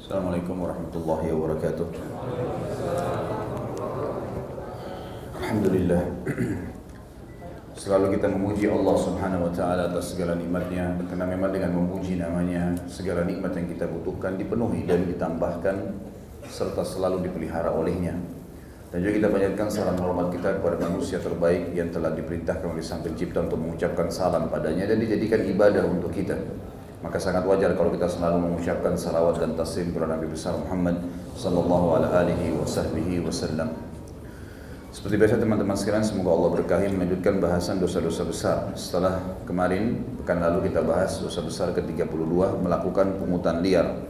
Assalamualaikum warahmatullahi wabarakatuh. Alhamdulillah, selalu kita memuji Allah subhanahu wa ta'ala atas segala nikmatnya, karena memang dengan memuji namanya segala nikmat yang kita butuhkan dipenuhi dan ditambahkan serta selalu dipelihara olehnya. Dan juga kita panjatkan salam hormat kita kepada manusia terbaik yang telah diperintahkan oleh Sang Pencipta untuk mengucapkan salam padanya dan dijadikan ibadah untuk kita. Maka sangat wajar kalau kita selalu mengucapkan salawat dan taslim kepada Nabi besar Muhammad sallallahu alaihi wasallam. Seperti biasa teman-teman sekalian, semoga Allah berkahi melanjutkan bahasan dosa-dosa besar. Setelah kemarin, pekan lalu kita bahas dosa besar ke-32, melakukan pungutan liar.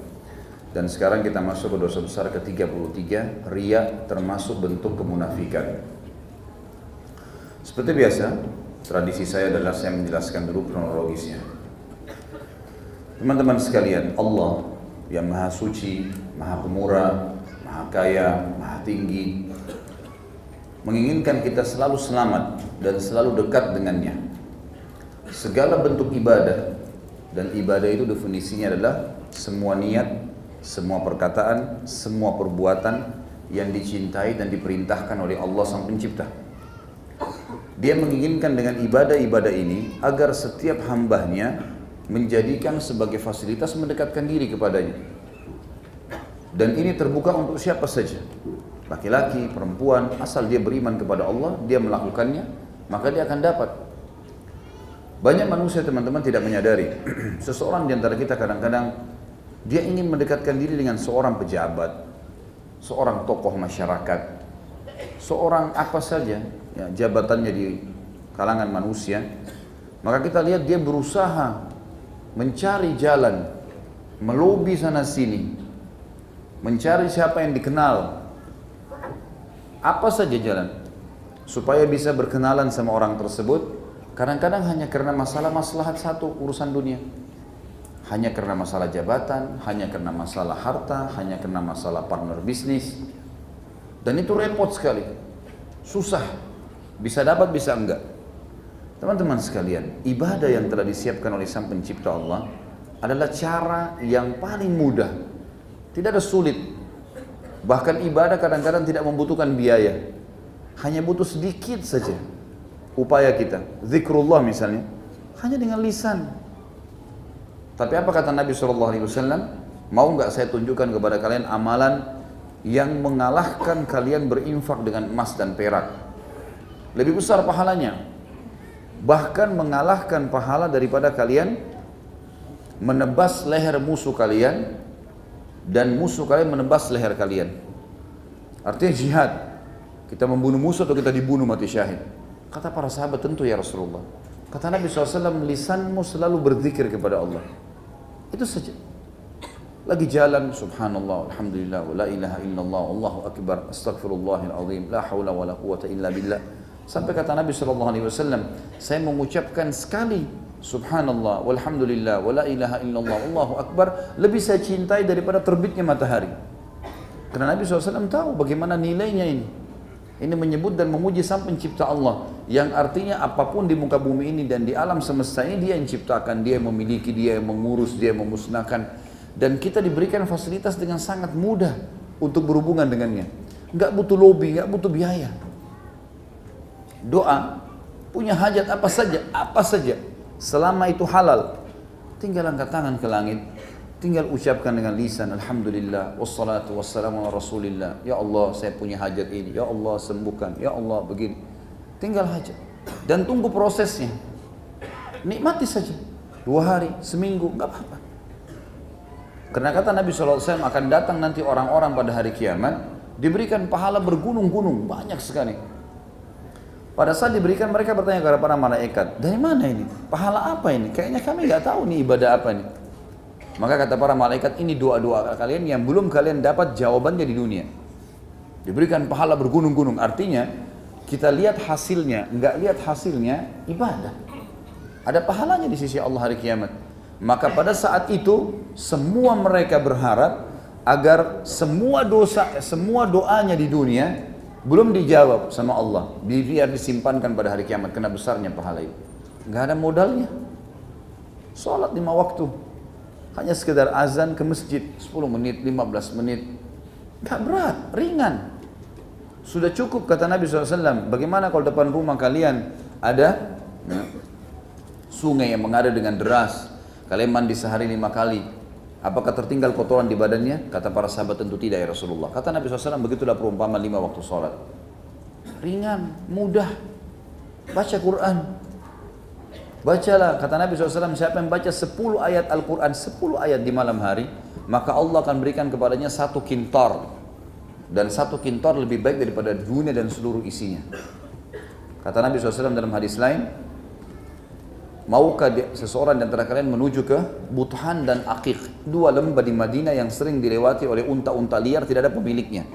Dan sekarang kita masuk ke dosa besar ke-33, riya termasuk bentuk kemunafikan. Seperti biasa, tradisi saya adalah saya menjelaskan dulu kronologisnya. Teman-teman sekalian, Allah yang maha suci, maha pemurah, maha kaya, maha tinggi, menginginkan kita selalu selamat dan selalu dekat dengannya. Segala bentuk ibadah, dan ibadah itu definisinya adalah semua niat, semua perkataan, semua perbuatan yang dicintai dan diperintahkan oleh Allah Sang Pencipta. Dia menginginkan dengan ibadah-ibadah ini agar setiap hambanya menjadikan sebagai fasilitas mendekatkan diri kepadanya. Dan ini terbuka untuk siapa saja, laki-laki, perempuan, asal dia beriman kepada Allah, dia melakukannya, maka dia akan dapat. Banyak manusia teman-teman tidak menyadari, seseorang di antara kita kadang-kadang dia ingin mendekatkan diri dengan seorang pejabat, seorang tokoh masyarakat, seorang apa saja ya, jabatannya di kalangan manusia. Maka kita lihat dia berusaha mencari jalan, melobi sana sini, mencari siapa yang dikenal, apa saja jalan supaya bisa berkenalan sama orang tersebut. Kadang-kadang hanya karena masalah maslahat satu urusan dunia, hanya karena masalah jabatan, hanya karena masalah harta, hanya karena masalah partner bisnis. Dan itu repot sekali, susah, bisa dapat bisa enggak. Teman-teman sekalian, ibadah yang telah disiapkan oleh Sang Pencipta Allah adalah cara yang paling mudah, tidak ada sulit. Bahkan ibadah kadang-kadang tidak membutuhkan biaya, hanya butuh sedikit saja upaya kita. Zikrullah misalnya, hanya dengan lisan. Tapi apa kata Nabi SAW? Mau nggak saya tunjukkan kepada kalian amalan yang mengalahkan kalian berinfak dengan emas dan perak? Lebih besar pahalanya. Bahkan mengalahkan pahala daripada kalian menebas leher musuh kalian dan musuh kalian menebas leher kalian. Artinya jihad. Kita membunuh musuh atau kita dibunuh mati syahid? Kata para sahabat, tentu ya Rasulullah. Kata Nabi SAW, lisanmu selalu berzikir kepada Allah. Itu saja. Lagi jalan, subhanallah, alhamdulillah, wa la ilaha illallah, Allahu akbar, astaghfirullahil azim, la hawla wa la quwata illa billah. Sampai kata Nabi SAW, saya mengucapkan sekali subhanallah, walhamdulillah, wa la ilaha illallah, Allahu akbar, lebih saya cintai daripada terbitnya matahari. Karena Nabi SAW tahu bagaimana nilainya ini. Ini menyebut dan memuji Sang Pencipta Allah, yang artinya apapun di muka bumi ini dan di alam semesta ini dia yang ciptakan, dia yang memiliki, dia yang mengurus, dia yang memusnahkan. Dan kita diberikan fasilitas dengan sangat mudah untuk berhubungan dengannya. Nggak butuh lobby, nggak butuh biaya. Doa, punya hajat apa saja, selama itu halal, tinggal angkat tangan ke langit, tinggal ucapkan dengan lisan, alhamdulillah, wassalatu wassalamu ala rasulillah. Ya Allah, saya punya hajat ini. Ya Allah, sembuhkan. Ya Allah, begini. Tinggal hajat. Dan tunggu prosesnya. Nikmati saja. 2 hari, seminggu, enggak apa-apa. Karena kata Nabi SAW, akan datang nanti orang-orang pada hari kiamat, diberikan pahala bergunung-gunung, banyak sekali. Pada saat diberikan, mereka bertanya kepada para malaikat, dari mana ini? Pahala apa ini? Kayaknya kami nggak tahu nih ibadah apa ini. Maka kata para malaikat, ini doa-doa kalian yang belum kalian dapat jawabannya di dunia. Diberikan pahala bergunung-gunung, artinya kita lihat hasilnya, nggak lihat hasilnya, ibadah. Ada pahalanya di sisi Allah hari kiamat. Maka pada saat itu, semua mereka berharap agar semua doanya di dunia belum dijawab sama Allah, biar disimpankan pada hari kiamat, karena besarnya pahala itu. Nggak ada modalnya. Sholat 5 waktu, Hanya sekedar azan ke masjid 10 menit, 15 menit. Gak berat, ringan. Sudah cukup kata Nabi SAW. Bagaimana kalau depan rumah kalian ada sungai yang mengalir dengan deras, kalian mandi sehari 5 kali, apakah tertinggal kotoran di badannya? Kata para sahabat, tentu tidak ya Rasulullah. Kata Nabi SAW, begitulah perumpamaan 5 waktu sholat. Ringan, mudah. Baca Quran. Bacalah, kata Nabi SAW, siapa yang baca 10 ayat Al-Quran, 10 ayat di malam hari, maka Allah akan berikan kepadanya 1 kintar. Dan 1 kintar lebih baik daripada dunia dan seluruh isinya. Kata Nabi SAW dalam hadis lain, maukah seseorang di antara kalian menuju ke Buthan dan Aqiq, 2 lembah di Madinah yang sering dilewati oleh unta-unta liar, tidak ada pemiliknya.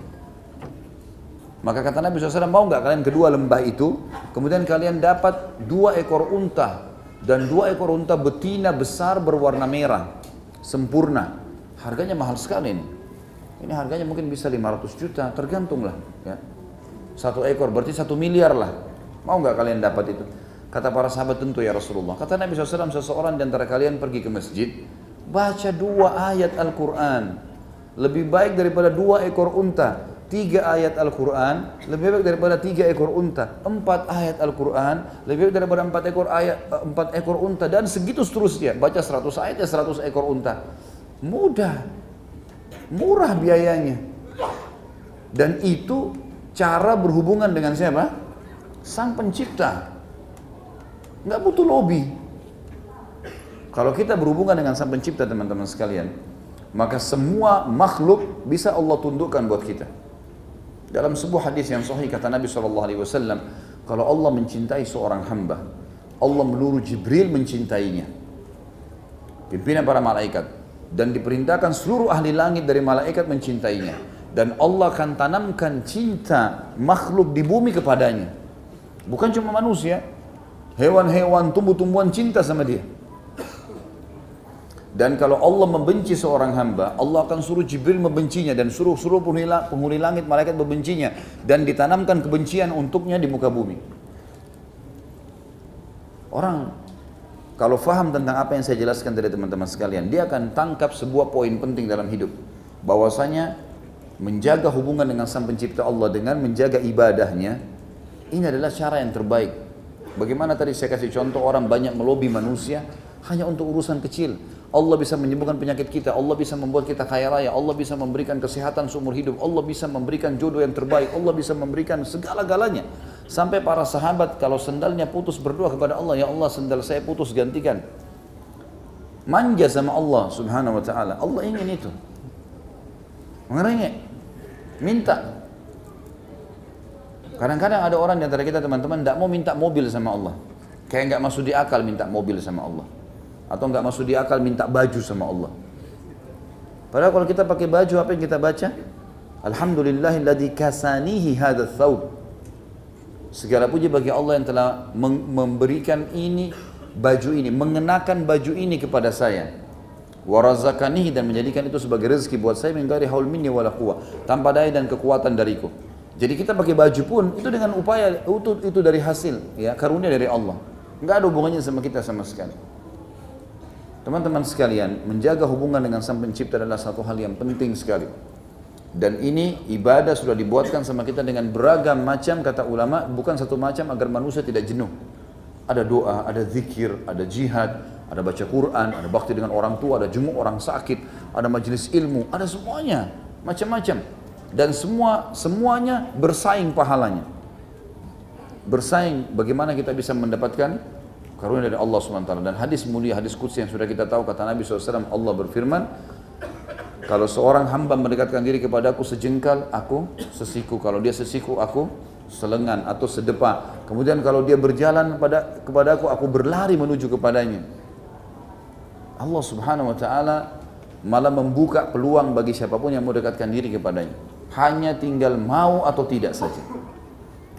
Maka kata Nabi SAW, mau nggak kalian kedua lembah itu, kemudian kalian dapat 2 ekor unta, dan 2 ekor unta betina besar berwarna merah, sempurna. Harganya mahal sekali ini. Ini harganya mungkin bisa 500 juta, tergantung lah. Ya. 1 ekor berarti 1 miliar lah. Mau nggak kalian dapat itu? Kata para sahabat, tentu ya Rasulullah. Kata Nabi SAW, seseorang di antara kalian pergi ke masjid, baca 2 ayat Al-Quran. Lebih baik daripada 2 ekor unta. 3 ayat Al-Quran, lebih baik daripada 3 ekor unta. 4 ayat Al-Quran, lebih baik daripada 4 ekor unta. Dan segitu seterusnya. Baca 100 ayat ya 100 ekor unta. Mudah. Murah biayanya. Dan itu cara berhubungan dengan siapa? Sang Pencipta. Nggak butuh lobby. Kalau kita berhubungan dengan Sang Pencipta, teman-teman sekalian, maka semua makhluk bisa Allah tundukkan buat kita. Dalam sebuah hadis yang sahih kata Nabi SAW, kalau Allah mencintai seorang hamba, Allah menyuruh Jibril mencintainya, pimpinan para malaikat, dan diperintahkan seluruh ahli langit dari malaikat mencintainya, dan Allah akan tanamkan cinta makhluk di bumi kepadanya. Bukan cuma manusia, hewan-hewan, tumbuh-tumbuhan cinta sama dia. Dan kalau Allah membenci seorang hamba, Allah akan suruh Jibril membencinya, dan suruh penghuni langit, malaikat membencinya, dan ditanamkan kebencian untuknya di muka bumi. Orang kalau faham tentang apa yang saya jelaskan dari teman-teman sekalian, dia akan tangkap sebuah poin penting dalam hidup, bahwasanya menjaga hubungan dengan Sang Pencipta Allah dengan menjaga ibadahnya, ini adalah cara yang terbaik. Bagaimana tadi saya kasih contoh, orang banyak melobi manusia hanya untuk urusan kecil. Allah bisa menyembuhkan penyakit kita, Allah bisa membuat kita kaya raya, Allah bisa memberikan kesehatan seumur hidup, Allah bisa memberikan jodoh yang terbaik, Allah bisa memberikan segala-galanya. Sampai para sahabat kalau sendalnya putus berdoa kepada Allah, ya Allah sendal saya putus gantikan. Manja sama Allah subhanahu wa ta'ala. Allah ingin itu. Mengerengek. Minta. Kadang-kadang ada orang di antara kita teman-teman tidak mau minta mobil sama Allah. Kayak nggak masuk di akal minta mobil sama Allah. Atau nggak masuk di akal minta baju sama Allah. Padahal kalau kita pakai baju, apa yang kita baca? Alhamdulillahilladzi kasanihi hadzal thawb. Segala puji bagi Allah yang telah memberikan ini, baju ini, mengenakan baju ini kepada saya. Wa razaqanihi, dan menjadikan itu sebagai rezeki buat saya, min ghairi haul minni wala quwwah, tanpa daya dan kekuatan dariku. Jadi kita pakai baju pun itu dengan upaya itu dari hasil, ya, karunia dari Allah. Enggak ada hubungannya sama kita sama sekali. Teman-teman sekalian, menjaga hubungan dengan Sang Pencipta adalah satu hal yang penting sekali. Dan ini ibadah sudah dibuatkan sama kita dengan beragam macam, kata ulama, bukan satu macam agar manusia tidak jenuh. Ada doa, ada zikir, ada jihad, ada baca Quran, ada bakti dengan orang tua, ada jenguk orang sakit, ada majelis ilmu, ada semuanya, macam-macam. Dan semuanya bersaing pahalanya. Bersaing bagaimana kita bisa mendapatkan karunia dari Allah SWT. Dan hadis mulia, hadis qudsi yang sudah kita tahu, kata Nabi SAW, Allah berfirman, kalau seorang hamba mendekatkan diri kepadaku sejengkal, aku sesiku. Kalau dia sesiku, aku selengan atau sedepa. Kemudian kalau dia berjalan kepadaku, aku berlari menuju kepadanya. Allah Subhanahu wa ta'ala malah membuka peluang bagi siapapun yang mau dekatkan diri kepadanya. Hanya tinggal mau atau tidak saja.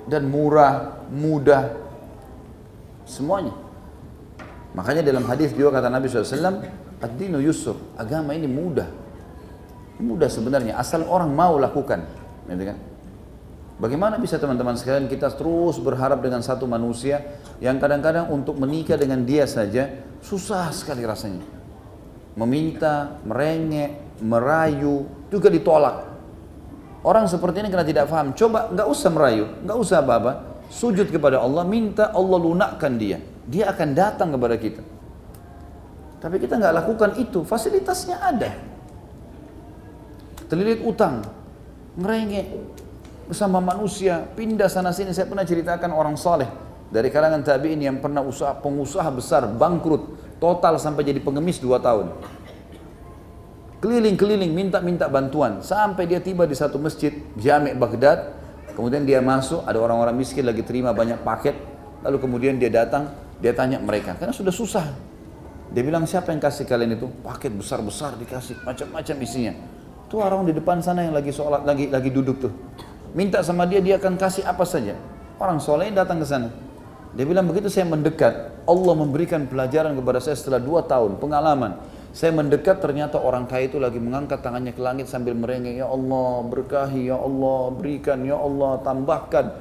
Dan murah, mudah, semuanya. Makanya dalam hadis juga kata Nabi SAW, ad-dinu yusr, agama ini mudah. Mudah sebenarnya, asal orang mau lakukan. Gitu kan? Bagaimana bisa teman-teman sekalian kita terus berharap dengan satu manusia yang kadang-kadang untuk menikah dengan dia saja susah sekali rasanya. meminta, merengek, merayu, juga ditolak. Orang seperti ini karena tidak paham, coba nggak usah merayu, nggak usah apa-apa, sujud kepada Allah, minta Allah lunakkan dia akan datang kepada kita. Tapi kita nggak lakukan itu, fasilitasnya ada. Terlilit utang, ngerengek bersama manusia, pindah sana sini. Saya pernah ceritakan orang saleh dari kalangan tabi'in yang pernah pengusaha besar, bangkrut, total sampai jadi pengemis 2 tahun. Keliling-keliling minta bantuan sampai dia tiba di satu masjid Jami' Baghdad. Kemudian dia masuk, ada orang-orang miskin lagi terima banyak paket. Lalu kemudian dia datang, dia tanya mereka karena sudah susah. Dia bilang, siapa yang kasih kalian itu? Paket besar-besar dikasih, macam-macam isinya. Tuh orang di depan sana yang lagi sholat, lagi duduk tuh. Minta sama dia akan kasih apa saja. Orang soleh datang ke sana. Dia bilang, begitu saya mendekat, Allah memberikan pelajaran kepada saya setelah 2 tahun pengalaman. Saya mendekat, ternyata orang kaya itu lagi mengangkat tangannya ke langit sambil merengek, ya Allah berkahi, ya Allah berikan, ya Allah tambahkan.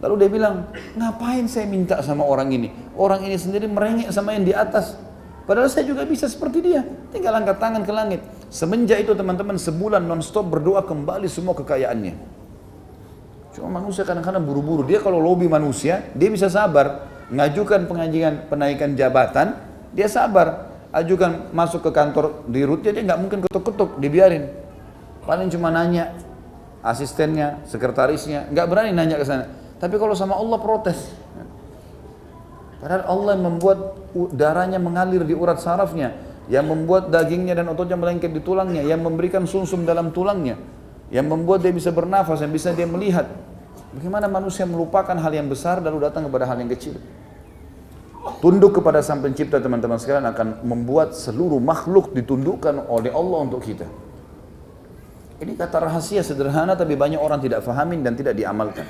Lalu dia bilang, ngapain saya minta sama orang ini? Orang ini sendiri merengek sama yang di atas. Padahal saya juga bisa seperti dia, tinggal angkat tangan ke langit. Semenjak itu teman-teman, sebulan non-stop berdoa kembali semua kekayaannya. Cuma manusia kadang-kadang buru-buru. Dia kalau lobby manusia, dia bisa sabar. Ngajukan penaikan jabatan, dia sabar. Ajukan masuk ke kantor di rootnya, dia nggak mungkin ketuk-ketuk, dibiarin. Paling cuma nanya asistennya, sekretarisnya, nggak berani nanya ke sana. Tapi kalau sama Allah protes. Padahal Allah yang membuat darahnya mengalir di urat sarafnya, yang membuat dagingnya dan ototnya melengket di tulangnya, yang memberikan sumsum dalam tulangnya, yang membuat dia bisa bernafas, yang bisa dia melihat. Bagaimana manusia melupakan hal yang besar lalu datang kepada hal yang kecil? Tunduk kepada Sang Pencipta teman-teman sekalian akan membuat seluruh makhluk ditundukkan oleh Allah untuk kita. Ini kata rahasia sederhana tapi banyak orang tidak fahamin dan tidak diamalkan.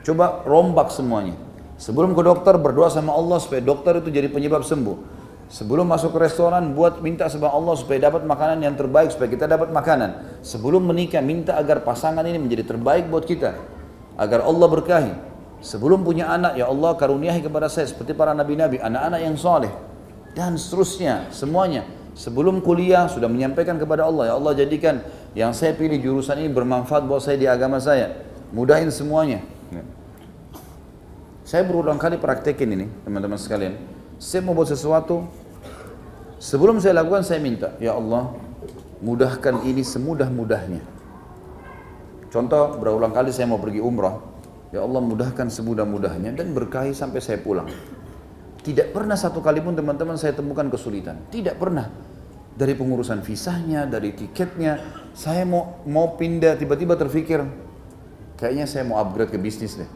Coba rombak semuanya. Sebelum ke dokter berdoa sama Allah supaya dokter itu jadi penyebab sembuh. Sebelum masuk ke restoran minta sama Allah supaya dapat makanan yang terbaik, supaya kita dapat makanan. Sebelum menikah minta agar pasangan ini menjadi terbaik buat kita, agar Allah berkahi. Sebelum punya anak, ya Allah karuniahi kepada saya seperti para nabi-nabi, anak-anak yang soleh, dan seterusnya semuanya. Sebelum kuliah sudah menyampaikan kepada Allah, ya Allah jadikan yang saya pilih jurusan ini bermanfaat buat saya di agama saya, mudahin semuanya. Saya berulang kali praktekin ini teman-teman sekalian. Saya mau buat sesuatu, sebelum saya lakukan saya minta, ya Allah mudahkan ini semudah-mudahnya. Contoh, berulang kali saya mau pergi umrah, ya Allah mudahkan semudah-mudahnya dan berkahi sampai saya pulang. Tidak pernah satu kali pun teman-teman saya temukan kesulitan, tidak pernah. Dari pengurusan visanya, dari tiketnya, saya mau pindah, tiba-tiba terfikir, kayaknya saya mau upgrade ke bisnis deh.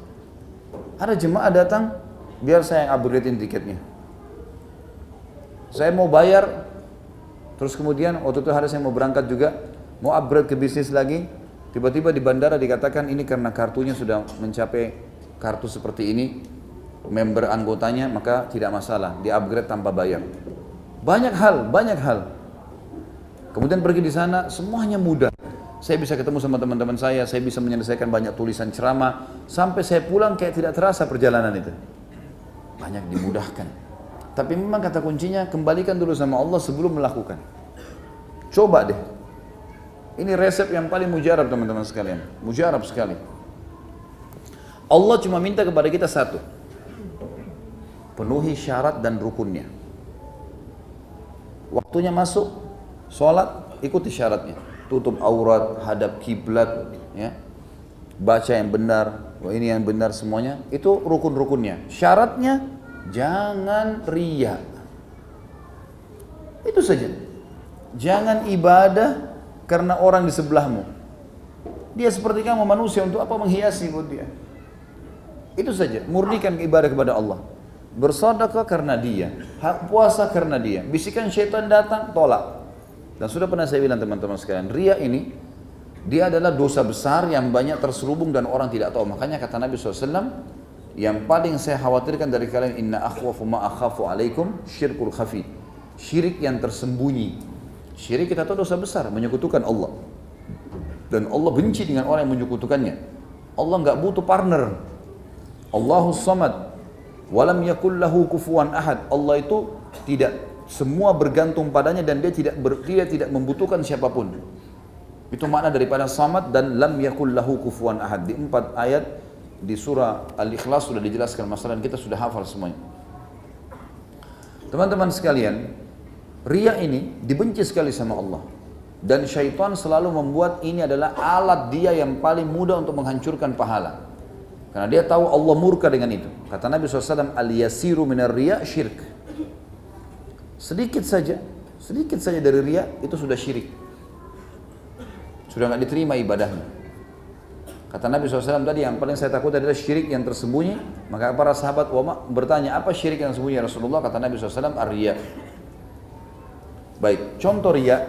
Ada jemaah datang, biar saya yang upgradein tiketnya. Saya mau bayar, terus kemudian waktu itu hari saya mau berangkat juga, mau upgrade ke bisnis lagi, tiba-tiba di bandara dikatakan ini karena kartunya sudah mencapai kartu seperti ini, member anggotanya, maka tidak masalah, di upgrade tanpa bayar. Banyak hal. Kemudian pergi di sana, semuanya mudah. Saya bisa ketemu sama teman-teman saya bisa menyelesaikan banyak tulisan ceramah, sampai saya pulang kayak tidak terasa perjalanan itu. Banyak dimudahkan. Tapi memang kata kuncinya, kembalikan dulu sama Allah sebelum melakukan. Coba deh. Ini resep yang paling mujarab teman-teman sekalian. Mujarab sekali. Allah cuma minta kepada kita satu. Penuhi syarat dan rukunnya. Waktunya masuk, sholat, ikuti syaratnya. Tutup aurat, hadap kiblat, ya, baca yang benar, ini yang benar semuanya, itu rukun-rukunnya. Syaratnya jangan riya. Itu saja. Jangan ibadah karena orang di sebelahmu. Dia seperti kamu manusia, untuk apa menghiasi buat dia? Itu saja. Murnikan ibadah kepada Allah. Bersedekah karena dia, puasa karena dia. Bisikan syaitan datang, tolak. Dan sudah pernah saya bilang teman-teman sekalian, riya ini, dia adalah dosa besar yang banyak terselubung dan orang tidak tahu. Makanya kata Nabi SAW, yang paling saya khawatirkan dari kalian, inna akhwafu ma akhafu alaikum syirkul khafi. Syirik yang tersembunyi. Syirik kita tahu dosa besar, menyekutukan Allah. Dan Allah benci dengan orang yang menyekutukannya. Allah enggak butuh partner. Allahus samad. Walam yakul lahu kufuwan ahad. Allah itu tidak semua bergantung padanya dan dia tidak membutuhkan siapapun. Itu makna daripada samad dan lam yakul lahu kufuwan ahad. Di 4 ayat di surah Al-Ikhlas sudah dijelaskan masalah dan kita sudah hafal semuanya. Teman-teman sekalian, riya ini dibenci sekali sama Allah. Dan syaitan selalu membuat ini adalah alat dia yang paling mudah untuk menghancurkan pahala. Karena dia tahu Allah murka dengan itu. Kata Nabi SAW, al-yasiru minar riya syirk. Sedikit saja dari riya itu sudah syirik. Sudah nggak diterima ibadahnya. Kata Nabi SAW tadi, yang paling saya takut adalah syirik yang tersembunyi. Maka para sahabat bertanya, apa syirik yang tersembunyi ya Rasulullah? Kata Nabi SAW, ar-riya. Baik, contoh riya,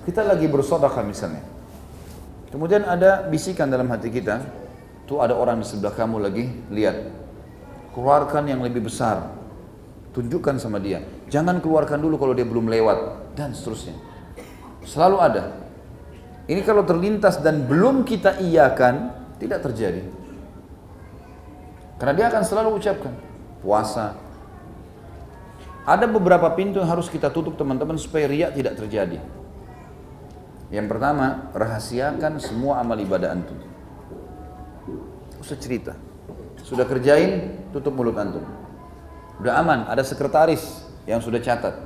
kita lagi bersedekah misalnya. Kemudian ada bisikan dalam hati kita, tuh ada orang di sebelah kamu lagi, lihat. Keluarkan yang lebih besar. Tunjukkan sama dia. Jangan keluarkan dulu kalau dia belum lewat. Dan seterusnya. Selalu ada. Ini kalau terlintas dan belum kita iyakan, tidak terjadi. Karena dia akan selalu ucapkan. Puasa. Ada beberapa pintu yang harus kita tutup teman-teman supaya riya tidak terjadi. Yang pertama, rahasiakan semua amal ibadah antum. Usah cerita. Sudah kerjain, tutup mulut antum. Udah aman, ada sekretaris yang sudah catat.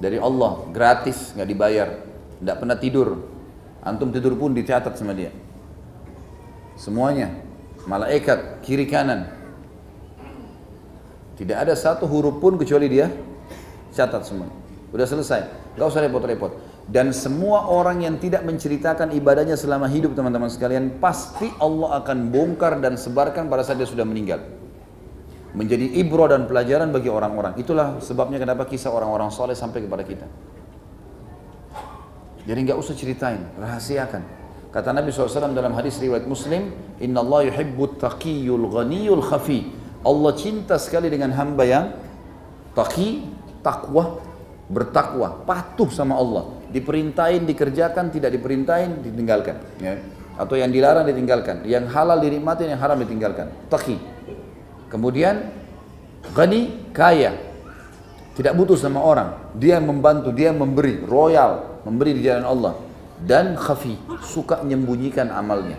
Dari Allah, gratis, nggak dibayar. Nggak pernah tidur. Antum tidur pun dicatat sama dia. Semuanya. Malaikat, kiri kanan. Tidak ada satu huruf pun kecuali dia catat semua. Udah selesai. Nggak usah repot-repot. Dan semua orang yang tidak menceritakan ibadahnya selama hidup teman-teman sekalian, pasti Allah akan bongkar dan sebarkan pada saat dia sudah meninggal. Menjadi ibrah dan pelajaran bagi orang-orang. Itulah sebabnya kenapa kisah orang-orang soleh sampai kepada kita. Jadi nggak usah ceritain, rahasiakan. Kata Nabi SAW dalam hadis riwayat Muslim, Inna Allah yuhibbut taqiyul ghaniyul khafi. Allah cinta sekali dengan hamba yang taqi, takwa, bertakwa, patuh sama Allah. Diperintahin, dikerjakan, tidak diperintahin, ditinggalkan. Ya. Atau yang dilarang ditinggalkan. Yang halal dinikmatin, yang haram ditinggalkan. Taqi. Kemudian, ghani, kaya. Tidak butuh sama orang. Dia membantu, dia memberi, royal, memberi di jalan Allah. Dan khafi, suka menyembunyikan amalnya.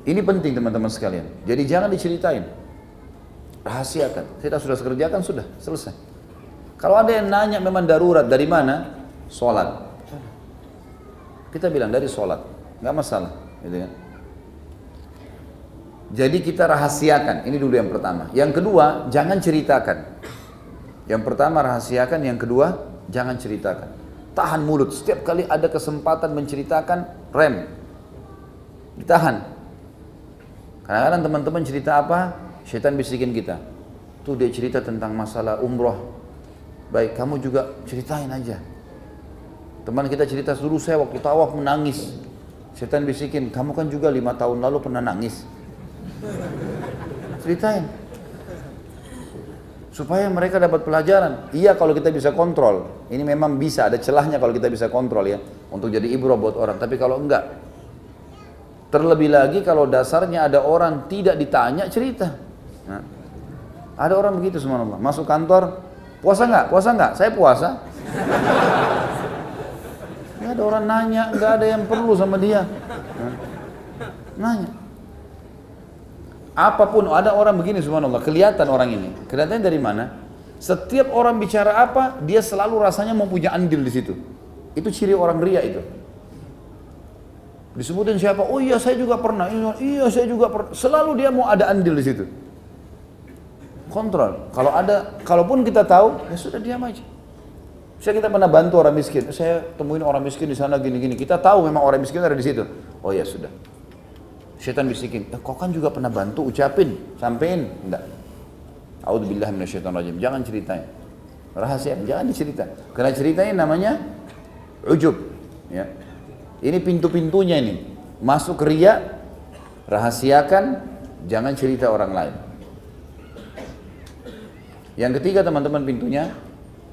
Ini penting teman-teman sekalian. Jadi jangan diceritain. Rahasiakan. Kita sudah kerjakan, sudah selesai. Kalau ada yang nanya memang darurat, dari mana? Sholat. Kita bilang dari sholat, nggak masalah, gitu kan? Jadi kita rahasiakan. Ini dulu yang pertama. Yang kedua, jangan ceritakan. Yang pertama rahasiakan, yang kedua jangan ceritakan. Tahan mulut. Setiap kali ada kesempatan menceritakan, rem. Ditahan. Kadang-kadang teman-teman cerita apa? Syaitan bisikin kita. Tuh dia cerita tentang masalah umroh. Baik, kamu juga ceritain aja. Teman kita cerita, dulu saya waktu tawaf menangis. Syaitan bisikin, kamu kan juga 5 tahun lalu pernah nangis. Ceritain. Supaya mereka dapat pelajaran. Iya kalau kita bisa kontrol. Ini memang bisa, ada celahnya kalau kita bisa kontrol ya. Untuk jadi ibrah buat orang. Tapi kalau enggak. Terlebih lagi kalau dasarnya ada orang tidak ditanya cerita. Nah, ada orang begitu subhanallah. Masuk kantor, puasa enggak? Puasa enggak? Saya puasa. Nggak ada orang nanya, nggak ada yang perlu sama dia. Nanya. Apapun, ada orang begini subhanallah, kelihatan orang ini. Kelihatannya dari mana? Setiap orang bicara apa, dia selalu rasanya mau punya andil di situ. Itu ciri orang riya itu. Disebutin siapa? Oh iya saya juga pernah. Iya saya juga pernah. Selalu dia mau ada andil di situ. Kontrol. Kalau ada, kalaupun kita tahu, ya sudah diam aja. Saya kita pernah bantu orang miskin. Saya temuin orang miskin di sana gini-gini. Kita tahu memang orang miskin ada di situ. Oh ya sudah. Syaitan bisikin. Kau kan juga pernah bantu, ucapin, sampein. Enggak. A'udzubillahi minasyaitonirrajim. Jangan ceritain. Rahasia, jangan dicerita. Karena ceritanya namanya ujub. Ya. Ini pintu-pintunya ini. Masuk riya, rahasiakan, jangan cerita orang lain. Yang ketiga teman-teman pintunya,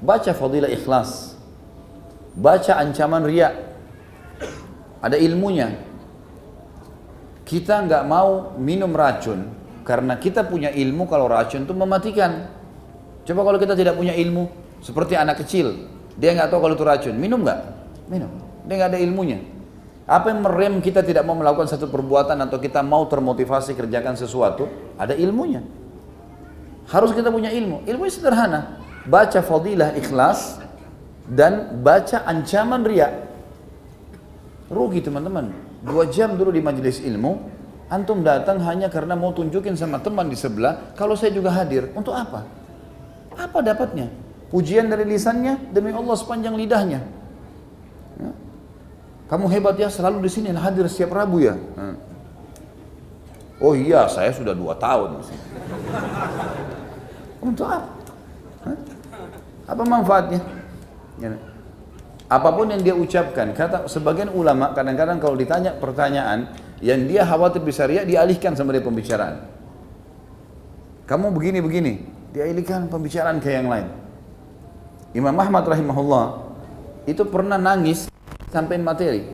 baca fadilah ikhlas. Baca ancaman riya. Ada ilmunya. Kita nggak mau minum racun karena kita punya ilmu kalau racun itu mematikan. Coba kalau kita tidak punya ilmu, seperti anak kecil, dia nggak tahu kalau itu racun, minum nggak? Minum. Dia nggak ada ilmunya. Apa yang merem kita tidak mau melakukan satu perbuatan atau kita mau termotivasi kerjakan sesuatu? Ada ilmunya. Harus kita punya ilmu. Ilmunya sederhana. Baca fadilah ikhlas dan baca ancaman riya. Rugi teman-teman. 2 jam dulu di majelis ilmu, antum datang hanya karena mau tunjukin sama teman di sebelah, kalau saya juga hadir. Untuk apa? Apa dapatnya? Pujian dari lisannya, demi Allah sepanjang lidahnya. Ya. Kamu hebat ya, selalu di sini hadir setiap Rabu ya. Oh iya, saya sudah 2 tahun. Untuk apa? Apa manfaatnya? Ya. Apapun yang dia ucapkan, kata sebagian ulama kadang-kadang kalau ditanya pertanyaan yang dia khawatir bisa riya, dialihkan sama dia pembicaraan. Kamu begini-begini, dialihkan pembicaraan ke yang lain. Imam Ahmad rahimahullah itu pernah nangis sampai materi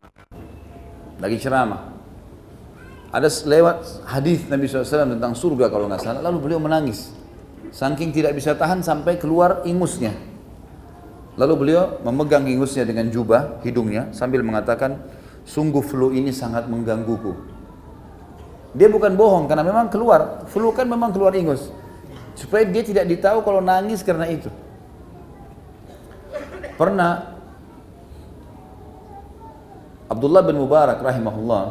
lagi ceramah. Ada lewat hadis Nabi SAW tentang surga kalau nggak salah, lalu beliau menangis saking tidak bisa tahan sampai keluar ingusnya. Lalu beliau memegang ingusnya dengan jubah hidungnya sambil mengatakan, sungguh flu ini sangat menggangguku. Dia bukan bohong karena memang keluar, flu kan memang keluar ingus, supaya dia tidak ditahu kalau nangis karena itu. Pernah Abdullah bin Mubarak rahimahullah,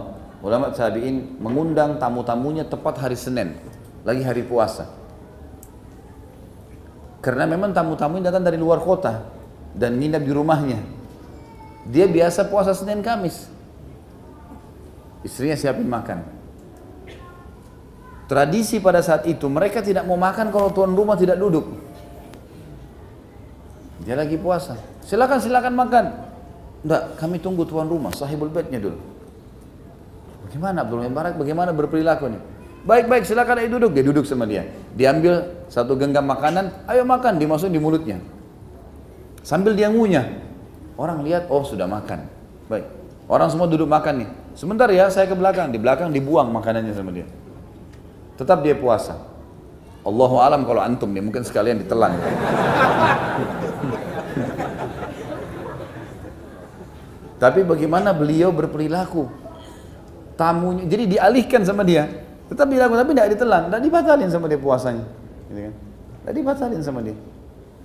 ulama tabi'in, mengundang tamu-tamunya tepat hari Senin, lagi hari puasa. Karena memang tamu-tamunya datang dari luar kota dan nginap di rumahnya. Dia biasa puasa Senin Kamis. Istrinya siapin makan. Tradisi pada saat itu mereka tidak mau makan kalau tuan rumah tidak duduk. Dia lagi puasa. Silakan makan. Enggak, kami tunggu tuan rumah, sahibul baitnya dulu. Bagaimana Abdul Mubarak, bagaimana berperilaku nih? Baik, silakan ayo duduk. Dia duduk sama dia. Diambil satu genggam makanan, ayo makan, dimasukin di mulutnya. Sambil dia ngunyah. Orang lihat, oh sudah makan. Baik. Orang semua duduk makan nih. Sebentar ya, saya ke belakang. Di belakang dibuang makanannya sama dia. Tetap dia puasa. Allahu alam kalau antum nih, mungkin sekalian ditelan. Tapi bagaimana beliau berperilaku? Tamunya, jadi dialihkan sama dia. Tetap dilakukan, tapi tidak ditelan, tidak dibatalin sama dia puasanya. Gitu kan? Tidak dibatalin sama dia.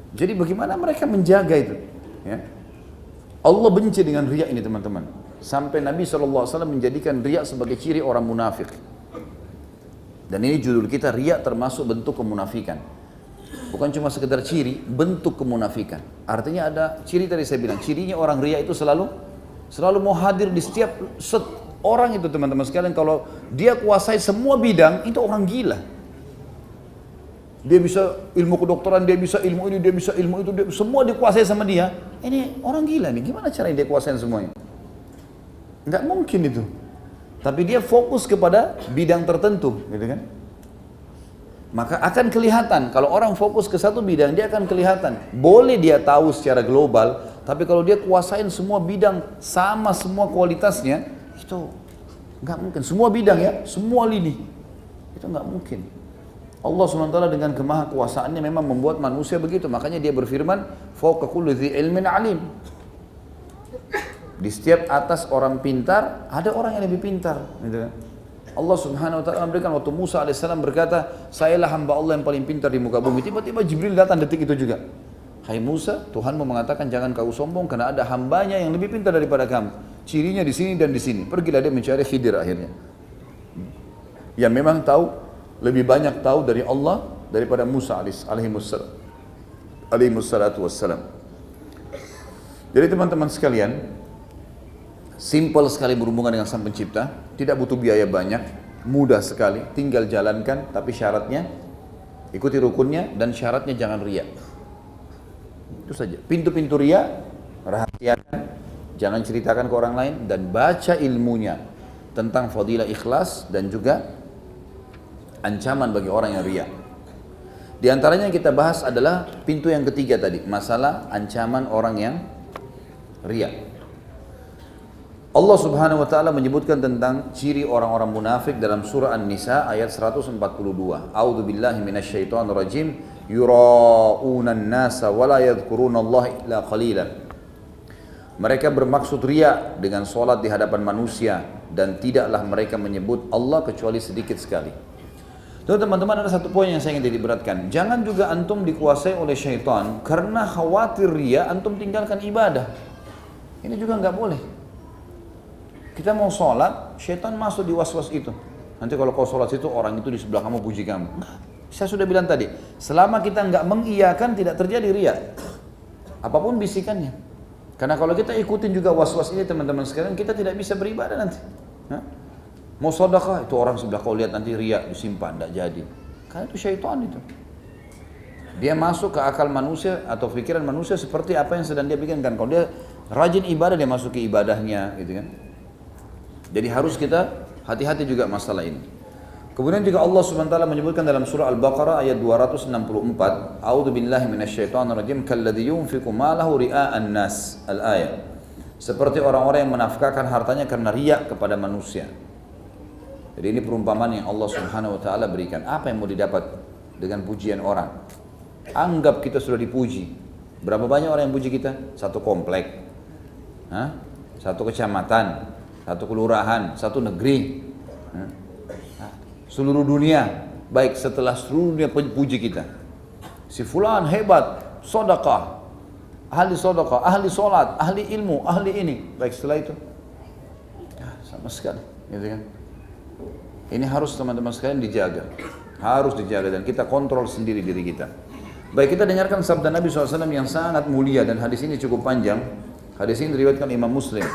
Jadi bagaimana mereka menjaga itu? Ya? Allah benci dengan riya ini teman-teman. Sampai Nabi SAW menjadikan riya sebagai ciri orang munafik. Dan ini judul kita, riya termasuk bentuk kemunafikan. Bukan cuma sekedar ciri, bentuk kemunafikan. Artinya ada ciri tadi saya bilang, cirinya orang riya itu selalu mau hadir di setiap orang itu teman-teman sekalian. Kalau dia kuasai semua bidang, itu orang gila. Dia bisa ilmu kedokteran, dia bisa ilmu ini, dia bisa ilmu itu, semua dikuasai sama dia. Ini orang gila nih, gimana caranya dia kuasain semuanya? Enggak mungkin itu. Tapi dia fokus kepada bidang tertentu, gitu kan? Maka akan kelihatan, kalau orang fokus ke satu bidang, dia akan kelihatan. Boleh dia tahu secara global, tapi kalau dia kuasain semua bidang sama semua kualitasnya, itu nggak mungkin. Semua bidang ya, semua lini, itu nggak mungkin. Allah SWT dengan kemahakuasaannya memang membuat manusia begitu. Makanya dia berfirman, fawqa kulli dzi ilmin alim. Di setiap atas orang pintar, ada orang yang lebih pintar. Gitu. Allah Subhanahu Wa Taala memberikan waktu Musa alaihissalam berkata, sayalah hamba Allah yang paling pintar di muka bumi. Tiba-tiba Jibril datang detik itu juga. Hai Musa, Tuhanmu mengatakan jangan kau sombong karena ada hambanya yang lebih pintar daripada kamu. Cirinya di sini dan di sini. Pergilah dia mencari Khidir akhirnya. Yang memang tahu, lebih banyak tahu dari Allah daripada Musa alaihissalatu wassalam. Jadi teman-teman sekalian, simple sekali berhubungan dengan Sang Pencipta, tidak butuh biaya banyak, mudah sekali, tinggal jalankan, tapi syaratnya ikuti rukunnya dan syaratnya jangan riya. Itu saja. Pintu-pintu riya rahasiakan, jangan ceritakan ke orang lain, dan baca ilmunya tentang fadilah ikhlas dan juga ancaman bagi orang yang riya. Di antaranya yang kita bahas adalah pintu yang ketiga tadi, masalah ancaman orang yang riya. Allah Subhanahu wa taala menyebutkan tentang ciri orang-orang munafik dalam surah An-Nisa ayat 142. A'udzu billahi minasyaitonir rajim. yura'una an-nasa wa la yadhkuruna Allah illa qalila. Mereka bermaksud riya dengan solat di hadapan manusia dan tidaklah mereka menyebut Allah kecuali sedikit sekali. Teman-teman, ada satu poin yang saya ingin diberatkan. Jangan juga antum dikuasai oleh syaitan karena khawatir riya antum tinggalkan ibadah. Ini juga nggak boleh. Kita mau sholat, syaitan masuk di was-was itu. Nanti kalau kau sholat situ, orang itu di sebelah kamu puji kamu. Saya sudah bilang tadi, selama kita nggak mengiyakan tidak terjadi riya. Apapun bisikannya. Karena kalau kita ikutin juga was-was ini teman-teman sekalian, kita tidak bisa beribadah nanti. Hah? Mau sedekah, itu orang sebelah kau lihat nanti riya disimpan, tidak jadi. Karena itu syaitan itu. Dia masuk ke akal manusia atau pikiran manusia seperti apa yang sedang dia pikirkan. Kalau dia rajin ibadah, dia masuk ke ibadahnya, gitu kan. Jadi harus kita hati-hati juga masalah ini. Kemudian juga Allah SWT menyebutkan dalam surah Al-Baqarah ayat 264, A'udzu billahi minasyaitonir rajim, kalladzi yunfiqu malahu ria'an nas, al-ayat. Seperti orang-orang yang menafkahkan hartanya karena riya kepada manusia. Jadi ini perumpamaan yang Allah Subhanahu wa taala berikan. Apa yang mau didapat dengan pujian orang? Anggap kita sudah dipuji. Berapa banyak orang yang puji kita? Satu komplek. Satu kecamatan, satu kelurahan, satu negeri. Seluruh dunia, baik setelah seluruh dunia puji kita. Si fulan hebat, sedekah, ahli sedekah, ahli solat, ahli ilmu, ahli ini. Baik setelah itu, sama sekali, gitu kan? Ini harus teman-teman sekalian dijaga, harus dijaga dan kita kontrol sendiri diri kita. Baik, kita dengarkan sabda Nabi SAW yang sangat mulia dan hadis ini cukup panjang. Hadis ini diriwayatkan Imam Muslim.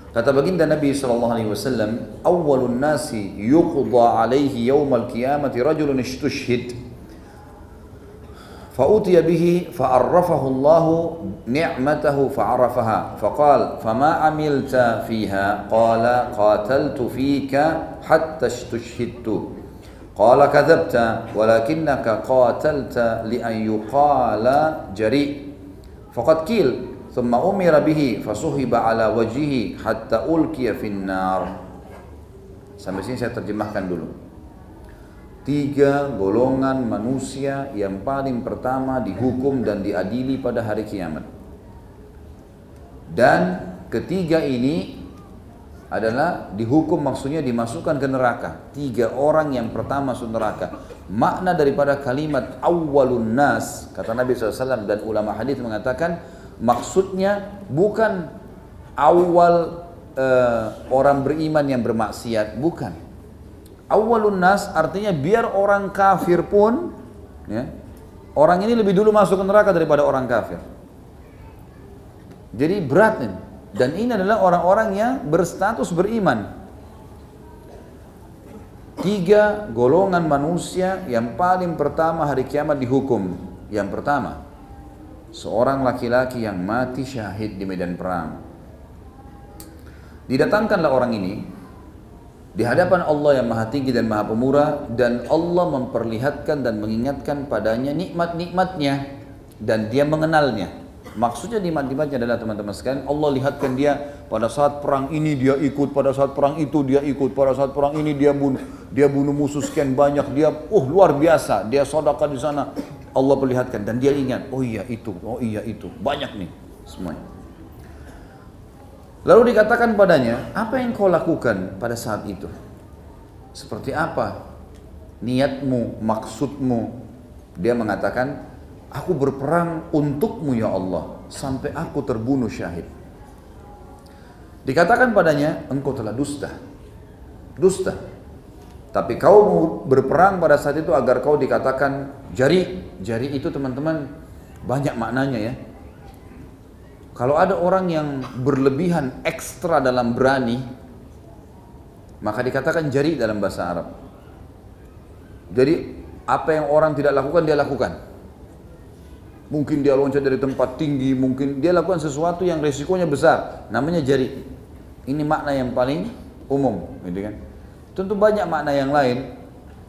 Kata baginda Nabi SAW, awwalun nasi yuqda alaihi yawmal qiyamati rajulun istushhid. Fa'utiya bihi fa'arrafahu Allahu ni'matahu fa'arafaha. Faqal, fama amilta fiha? Qala, qataltu fika hatta istushhidtu. Qala, kadhabta, walakinnaka qatalta li'an yuqala jari'. Faqad qil, ثم أمر به فصهب على وجهه حتى ألقي في النار. Sampai sini saya terjemahkan dulu. 3 golongan manusia yang paling pertama dihukum dan diadili pada hari kiamat. Dan ketiga ini adalah dihukum, maksudnya dimasukkan ke neraka. 3 orang yang pertama masuk neraka. Makna daripada kalimat awwalun nas, kata Nabi SAW dan ulama hadis mengatakan, maksudnya bukan awal orang beriman yang bermaksiat, bukan. Awwalun nas artinya biar orang kafir pun, ya, orang ini lebih dulu masuk ke neraka daripada orang kafir. Jadi berat ini. Dan ini adalah orang-orang yang berstatus beriman. 3 golongan manusia yang paling pertama hari kiamat dihukum. Yang pertama, seorang laki-laki yang mati syahid di medan perang. Didatangkanlah orang ini di hadapan Allah yang maha tinggi dan maha pemurah, dan Allah memperlihatkan dan mengingatkan padanya nikmat-nikmatnya dan dia mengenalnya. Maksudnya nikmat-nikmatnya adalah teman-teman sekalian, Allah lihatkan dia pada saat perang ini dia ikut, pada saat perang itu dia ikut, pada saat perang ini dia bunuh musuh sekian banyak, dia luar biasa, dia sedekah di sana. Allah perlihatkan dan dia ingat, oh iya itu, banyak nih semuanya. Lalu dikatakan padanya, apa yang kau lakukan pada saat itu? Seperti apa niatmu, maksudmu? Dia mengatakan, aku berperang untukmu ya Allah, sampai aku terbunuh syahid. Dikatakan padanya, engkau telah dusta. Tapi kau berperang pada saat itu agar kau dikatakan jari. Jari itu teman-teman banyak maknanya ya. Kalau ada orang yang berlebihan ekstra dalam berani, maka dikatakan jari dalam bahasa Arab. Jadi apa yang orang tidak lakukan dia lakukan. Mungkin dia loncat dari tempat tinggi, mungkin dia lakukan sesuatu yang resikonya besar, namanya jari. Ini makna yang paling umum, gitu kan? Tentu banyak makna yang lain,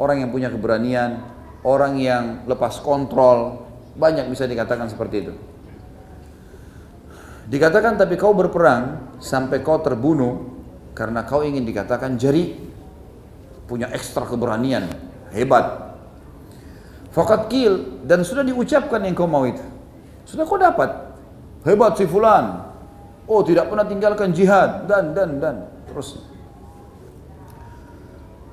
orang yang punya keberanian, orang yang lepas kontrol, banyak bisa dikatakan seperti itu. Dikatakan tapi kau berperang sampai kau terbunuh karena kau ingin dikatakan jari, punya ekstra keberanian, hebat. Faqad qil, dan sudah diucapkan yang kau mau itu. Sudah kau dapat. Hebat si fulan. Oh, tidak pernah tinggalkan jihad dan terus.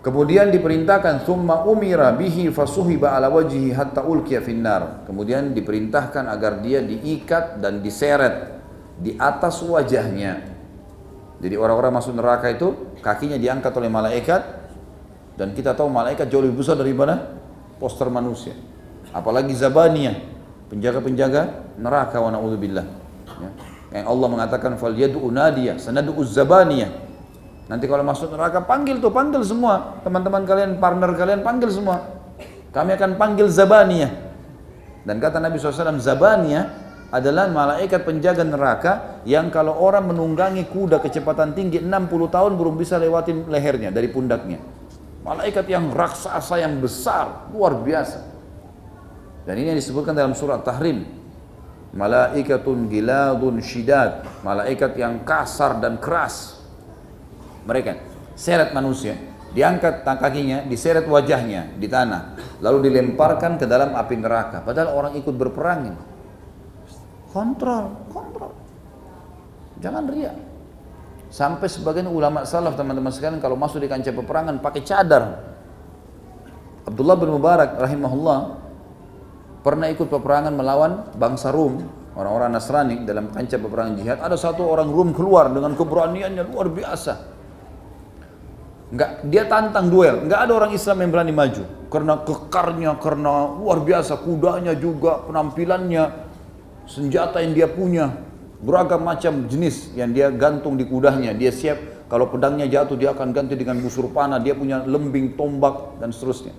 Kemudian diperintahkan summa umira bihi fasuhiba ala wajhihi hatta ulqiya finnar. Kemudian diperintahkan agar dia diikat dan diseret di atas wajahnya. Jadi orang-orang masuk neraka itu kakinya diangkat oleh malaikat, dan kita tahu malaikat jauh lebih besar daripada poster manusia. Apalagi zabaniyah, penjaga-penjaga neraka, wa na'udzubillah. Ya. Yang Allah mengatakan fal yad'u nadiyah sanad'u zabaniyah. Nanti kalau masuk neraka panggil semua teman-teman kalian, partner kalian, panggil semua. Kami akan panggil zabaniyah. Dan kata Nabi SAW, zabaniyah adalah malaikat penjaga neraka yang kalau orang menunggangi kuda kecepatan tinggi 60 tahun belum bisa lewatin lehernya dari pundaknya. Malaikat yang raksasa, yang besar, luar biasa. Dan ini yang disebutkan dalam surat Tahrim. Malaikatun giladun syidad, malaikat yang kasar dan keras. Mereka seret manusia, diangkat kakinya, diseret wajahnya di tanah, lalu dilemparkan ke dalam api neraka. Padahal orang ikut berperang ini. Kontrol. Jangan riak. Sampai sebagian ulama salaf, teman-teman sekalian, kalau masuk di kancah peperangan pakai cadar. Abdullah bin Mubarak rahimahullah pernah ikut peperangan melawan bangsa Rum, orang-orang Nasrani dalam kancah peperangan jihad. Ada satu orang Rum keluar dengan keberaniannya luar biasa. Dia tantang duel, enggak ada orang Islam yang berani maju karena kekarnya, karena luar biasa, kudanya juga, penampilannya, senjata yang dia punya, beragam macam jenis yang dia gantung di kudanya. Dia siap kalau pedangnya jatuh dia akan ganti dengan busur panah, dia punya lembing, tombak dan seterusnya.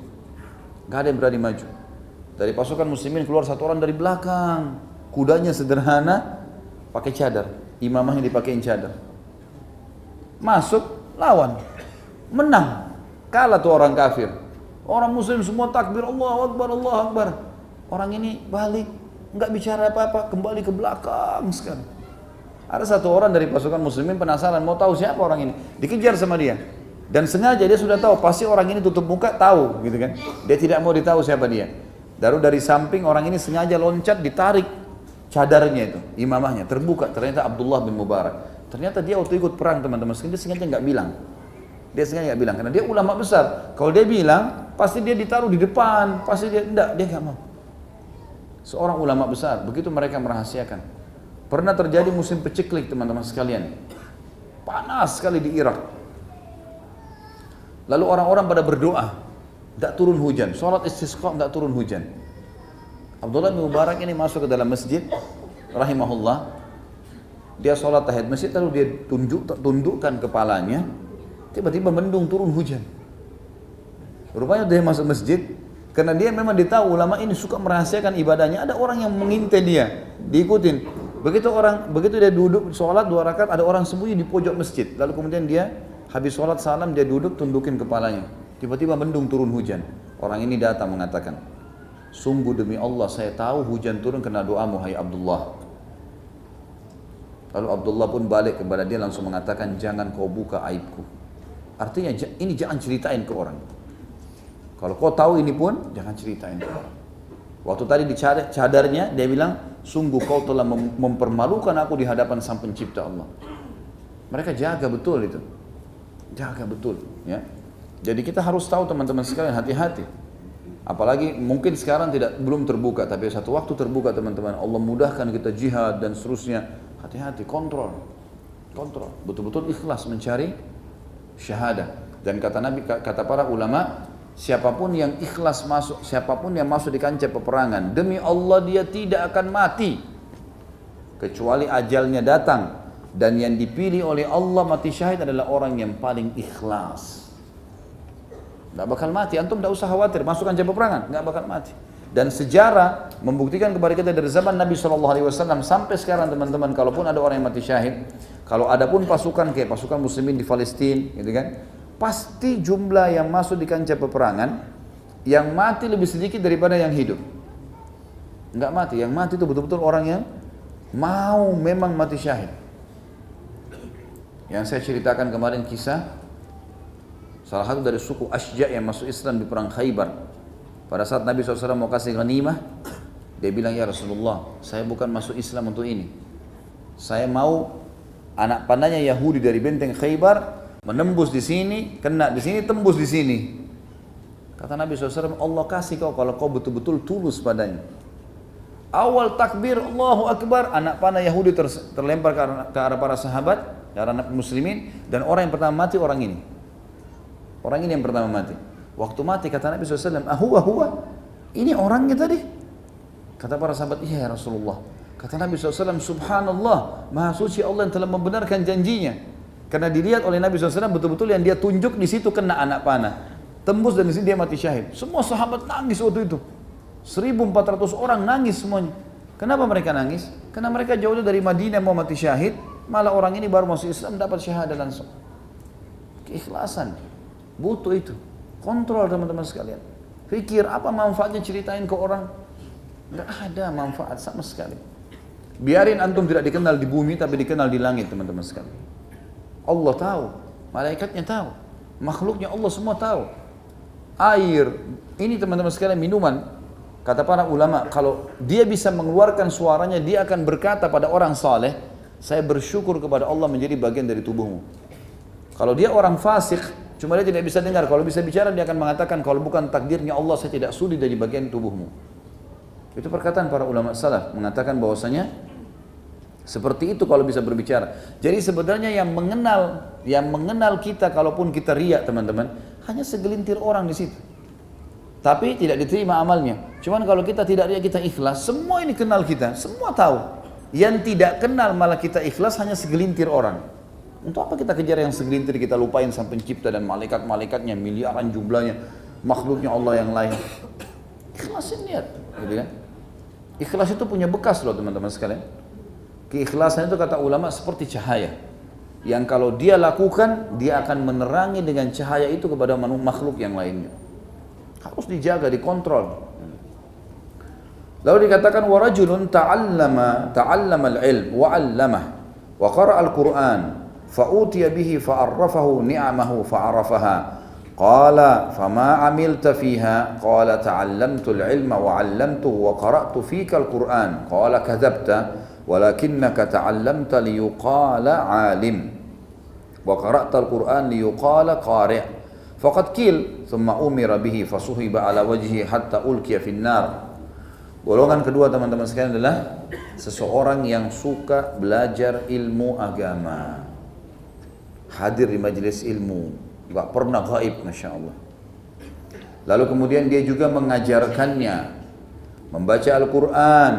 Enggak ada yang berani maju. Dari pasukan muslimin keluar satu orang dari belakang, kudanya sederhana, pakai cadar, imamahnya dipakein cadar. Masuk, lawan. Menang, kalah tuh orang kafir. Orang muslim semua takbir, Allahu Akbar, Allahu Akbar. Orang ini balik, nggak bicara apa-apa, kembali ke belakang sekali. Ada satu orang dari pasukan muslimin penasaran, mau tahu siapa orang ini. Dikejar sama dia. Dan sengaja dia sudah tahu, pasti orang ini tutup muka, tahu gitu kan. Dia tidak mau ditahu siapa dia. Lalu dari samping orang ini sengaja loncat, ditarik cadarnya itu, imamahnya, terbuka, ternyata Abdullah bin Mubarak. Ternyata dia waktu ikut perang, teman-teman, dia sengaja nggak bilang. Dia sengaja nggak bilang, karena dia ulama besar. Kalau dia bilang, pasti dia ditaruh di depan, pasti dia nggak mau. Seorang ulama besar, begitu mereka merahasiakan. Pernah terjadi musim peceklik, teman-teman sekalian. Panas sekali di Irak. Lalu orang-orang pada berdoa, nggak turun hujan. Sholat istisqa nggak turun hujan. Abdullah bin Mubarak ini masuk ke dalam masjid, rahimahullah. Dia sholat tahiyat masjid, lalu dia tundukkan kepalanya. Tiba-tiba mendung, turun hujan. Rupanya dia masuk masjid, karena dia memang ditahu ulama ini suka merahasiakan ibadahnya. Ada orang yang mengintai dia, diikutin. Begitu dia duduk sholat 2 rakaat, ada orang sembunyi di pojok masjid. Lalu kemudian dia habis sholat salam, dia duduk tundukin kepalanya. Tiba-tiba mendung, turun hujan. Orang ini datang mengatakan, sungguh demi Allah saya tahu hujan turun karena doamu hai Abdullah. Lalu Abdullah pun balik kepada dia langsung mengatakan, jangan kau buka aibku. Artinya ini jangan ceritain ke orang. Kalau kau tahu ini pun jangan ceritain ke orang. Waktu tadi di cadarnya dia bilang, sungguh kau telah mempermalukan aku di hadapan Sang Pencipta Allah. Mereka jaga betul itu. Jaga betul, ya. Jadi kita harus tahu, teman-teman sekalian, hati-hati. Apalagi mungkin sekarang belum terbuka, tapi satu waktu terbuka, teman-teman. Allah mudahkan kita jihad dan seterusnya. Hati-hati, kontrol. Betul-betul ikhlas mencari syahadah. Dan kata Nabi, kata para ulama, siapapun yang ikhlas masuk, siapapun yang masuk di kancah peperangan, demi Allah dia tidak akan mati kecuali ajalnya datang. Dan yang dipilih oleh Allah mati syahid adalah orang yang paling ikhlas. Nggak bakal mati, antum nggak usah khawatir masuk kancah peperangan, nggak bakal mati. Dan sejarah membuktikan kepada kita dari zaman Nabi SAW sampai sekarang, teman-teman, kalaupun ada orang yang mati syahid, kalau ada pun pasukan kayak pasukan muslimin di Palestina, gitu kan, pasti jumlah yang masuk di kancah peperangan yang mati lebih sedikit daripada yang hidup. Enggak mati, yang mati itu betul-betul orang yang mau memang mati syahid. Yang saya ceritakan kemarin kisah salah satu dari suku Ashja yang masuk Islam di perang Khaybar. Pada saat Nabi SAW mau kasih ghanimah, dia bilang, ya Rasulullah, saya bukan masuk Islam untuk ini. Saya mau anak panahnya Yahudi dari benteng Khaybar menembus di sini, kena di sini, tembus di sini. Kata Nabi SAW, Allah kasih kau kalau kau betul-betul tulus padanya. Awal takbir, Allahu Akbar, anak panah Yahudi terlempar ke arah para sahabat, ke arah muslimin, dan orang yang pertama mati orang ini. Orang ini yang pertama mati. Waktu mati kata Nabi SAW, huwa, ini orangnya tadi. Kata para sahabat, iya ya Rasulullah. Kata Nabi SAW, subhanallah, maha suci Allah yang telah membenarkan janjinya. Karena dilihat oleh Nabi SAW betul-betul yang dia tunjuk di situ kena anak panah. Tembus dan di sini dia mati syahid. Semua sahabat nangis waktu itu. 1.400 orang nangis semuanya. Kenapa mereka nangis? Karena mereka jauh dari Madinah mau mati syahid, malah orang ini baru masuk Islam dapat syahadah langsung. Keikhlasan. Butuh itu. Kontrol teman-teman sekalian. Fikir apa manfaatnya ceritain ke orang? Enggak ada manfaat sama sekali. Biarin antum tidak dikenal di bumi tapi dikenal di langit teman-teman sekalian. Allah tahu, malaikatnya tahu, makhluknya Allah semua tahu. Air, ini teman-teman sekalian minuman. Kata para ulama, kalau dia bisa mengeluarkan suaranya, dia akan berkata pada orang saleh, saya bersyukur kepada Allah menjadi bagian dari tubuhmu. Kalau dia orang fasik, cuma dia tidak bisa dengar. Kalau bisa bicara, dia akan mengatakan, kalau bukan takdirnya Allah, saya tidak sudi dari bagian tubuhmu. Itu perkataan para ulama salaf, mengatakan bahwasanya seperti itu kalau bisa berbicara. Jadi sebenarnya yang mengenal kita, kalaupun kita riak teman-teman, hanya segelintir orang di situ. Tapi tidak diterima amalnya. Cuman kalau kita tidak riak, kita ikhlas, semua ini kenal kita, semua tahu. Yang tidak kenal malah kita ikhlas hanya segelintir orang. Untuk apa kita kejar yang segelintir, kita lupain sang pencipta dan malaikat-malaikatnya, miliaran jumlahnya, makhluknya Allah yang lain. Ikhlasin niat, gitu kan? Ikhlas itu punya bekas loh teman-teman sekalian. Keikhlasan itu kata ulama seperti cahaya. Yang kalau dia lakukan, dia akan menerangi dengan cahaya itu kepada makhluk yang lainnya. Harus dijaga, dikontrol. Lalu dikatakan warajulun ta'allama al-ilm wa 'allamah wa qara'a al-Qur'an fa utiya bihi fa 'arrafahu ni'amahu fa 'arafaha qala fama 'amilta fiha qala ta'allamtu al-'ilma wa 'allamtuhu wa qara'tu fika al-Qur'an qala kadzabta walakinnaka ta'allamta liyuqala 'alim wa qara'ta al-Qur'an liyuqala qari' faqad qil thumma umira bihi fasuhiba 'ala wajhihi hatta ulqiya fin nar. Golongan kedua teman-teman sekalian adalah seseorang yang suka belajar ilmu agama, hadir di majelis ilmu, gak pernah gaib, Masya Allah. Lalu kemudian dia juga mengajarkannya, membaca Al-Quran,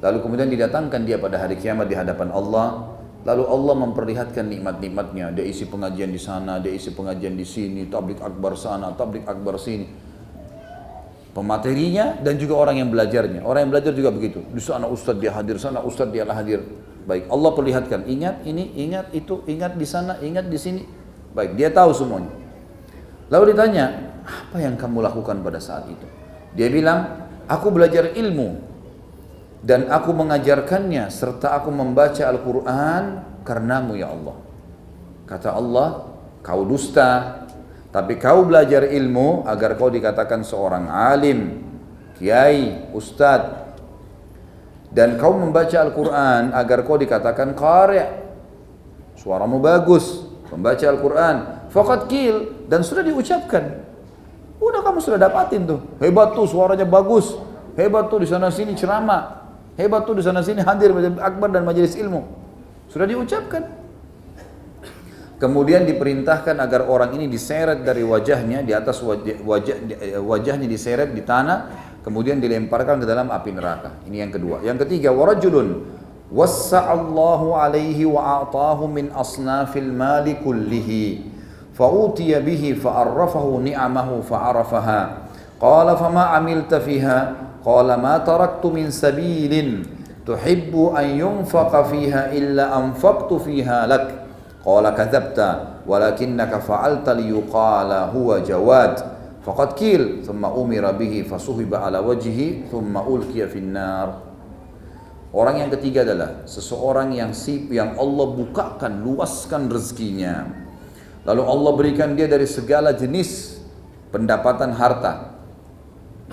lalu kemudian didatangkan dia pada hari kiamat di hadapan Allah, lalu Allah memperlihatkan nikmat-nikmatnya. Dia isi pengajian di sana, dia isi pengajian di sini, tablik akbar sana, tablik akbar sini. Pematerinya dan juga orang yang belajarnya. Orang yang belajar juga begitu. Di sana ustaz dia hadir, sana ustaz dia hadir. Baik, Allah perlihatkan, ingat ini, ingat itu, ingat di sana, ingat di sini. Baik, dia tahu semuanya. Lalu ditanya, apa yang kamu lakukan pada saat itu? Dia bilang, aku belajar ilmu dan aku mengajarkannya serta aku membaca Al-Quran karenamu ya Allah. Kata Allah, kau dusta. Tapi kau belajar ilmu agar kau dikatakan seorang alim, kiai, ustadz. Dan kau membaca Al-Quran agar kau dikatakan qari'. Suaramu bagus, membaca Al-Quran. Faqad qil, dan sudah diucapkan. Udah kamu sudah dapatin tuh. Hebat tuh suaranya bagus. Hebat tuh di sana sini ceramah. Hebat tuh di sana sini hadir majelis akbar dan majelis ilmu. Sudah diucapkan. Kemudian diperintahkan agar orang ini diseret dari wajahnya, di atas wajahnya diseret di tanah, kemudian dilemparkan ke dalam api neraka. Ini yang kedua. Yang ketiga, warajulun wassa'allahu alaihi wa a'tahu min asnafil mali kullihi fa utiya bihi fa arrafahu ni'amahu fa arafaha qala fama amilta fiha qala ma taraktu min sabilin tuhibbu an yunfaqa fiha illa anfaqtu fiha lak qala kadzabta walakinnaka fa'alta liyuqala huwa jawad faqad qil thumma umira bihi fasuhiba ala wajhihi thumma ulqiya fin nar. Orang yang ketiga adalah seseorang yang Allah bukakan, luaskan rezekinya, lalu Allah berikan dia dari segala jenis pendapatan harta,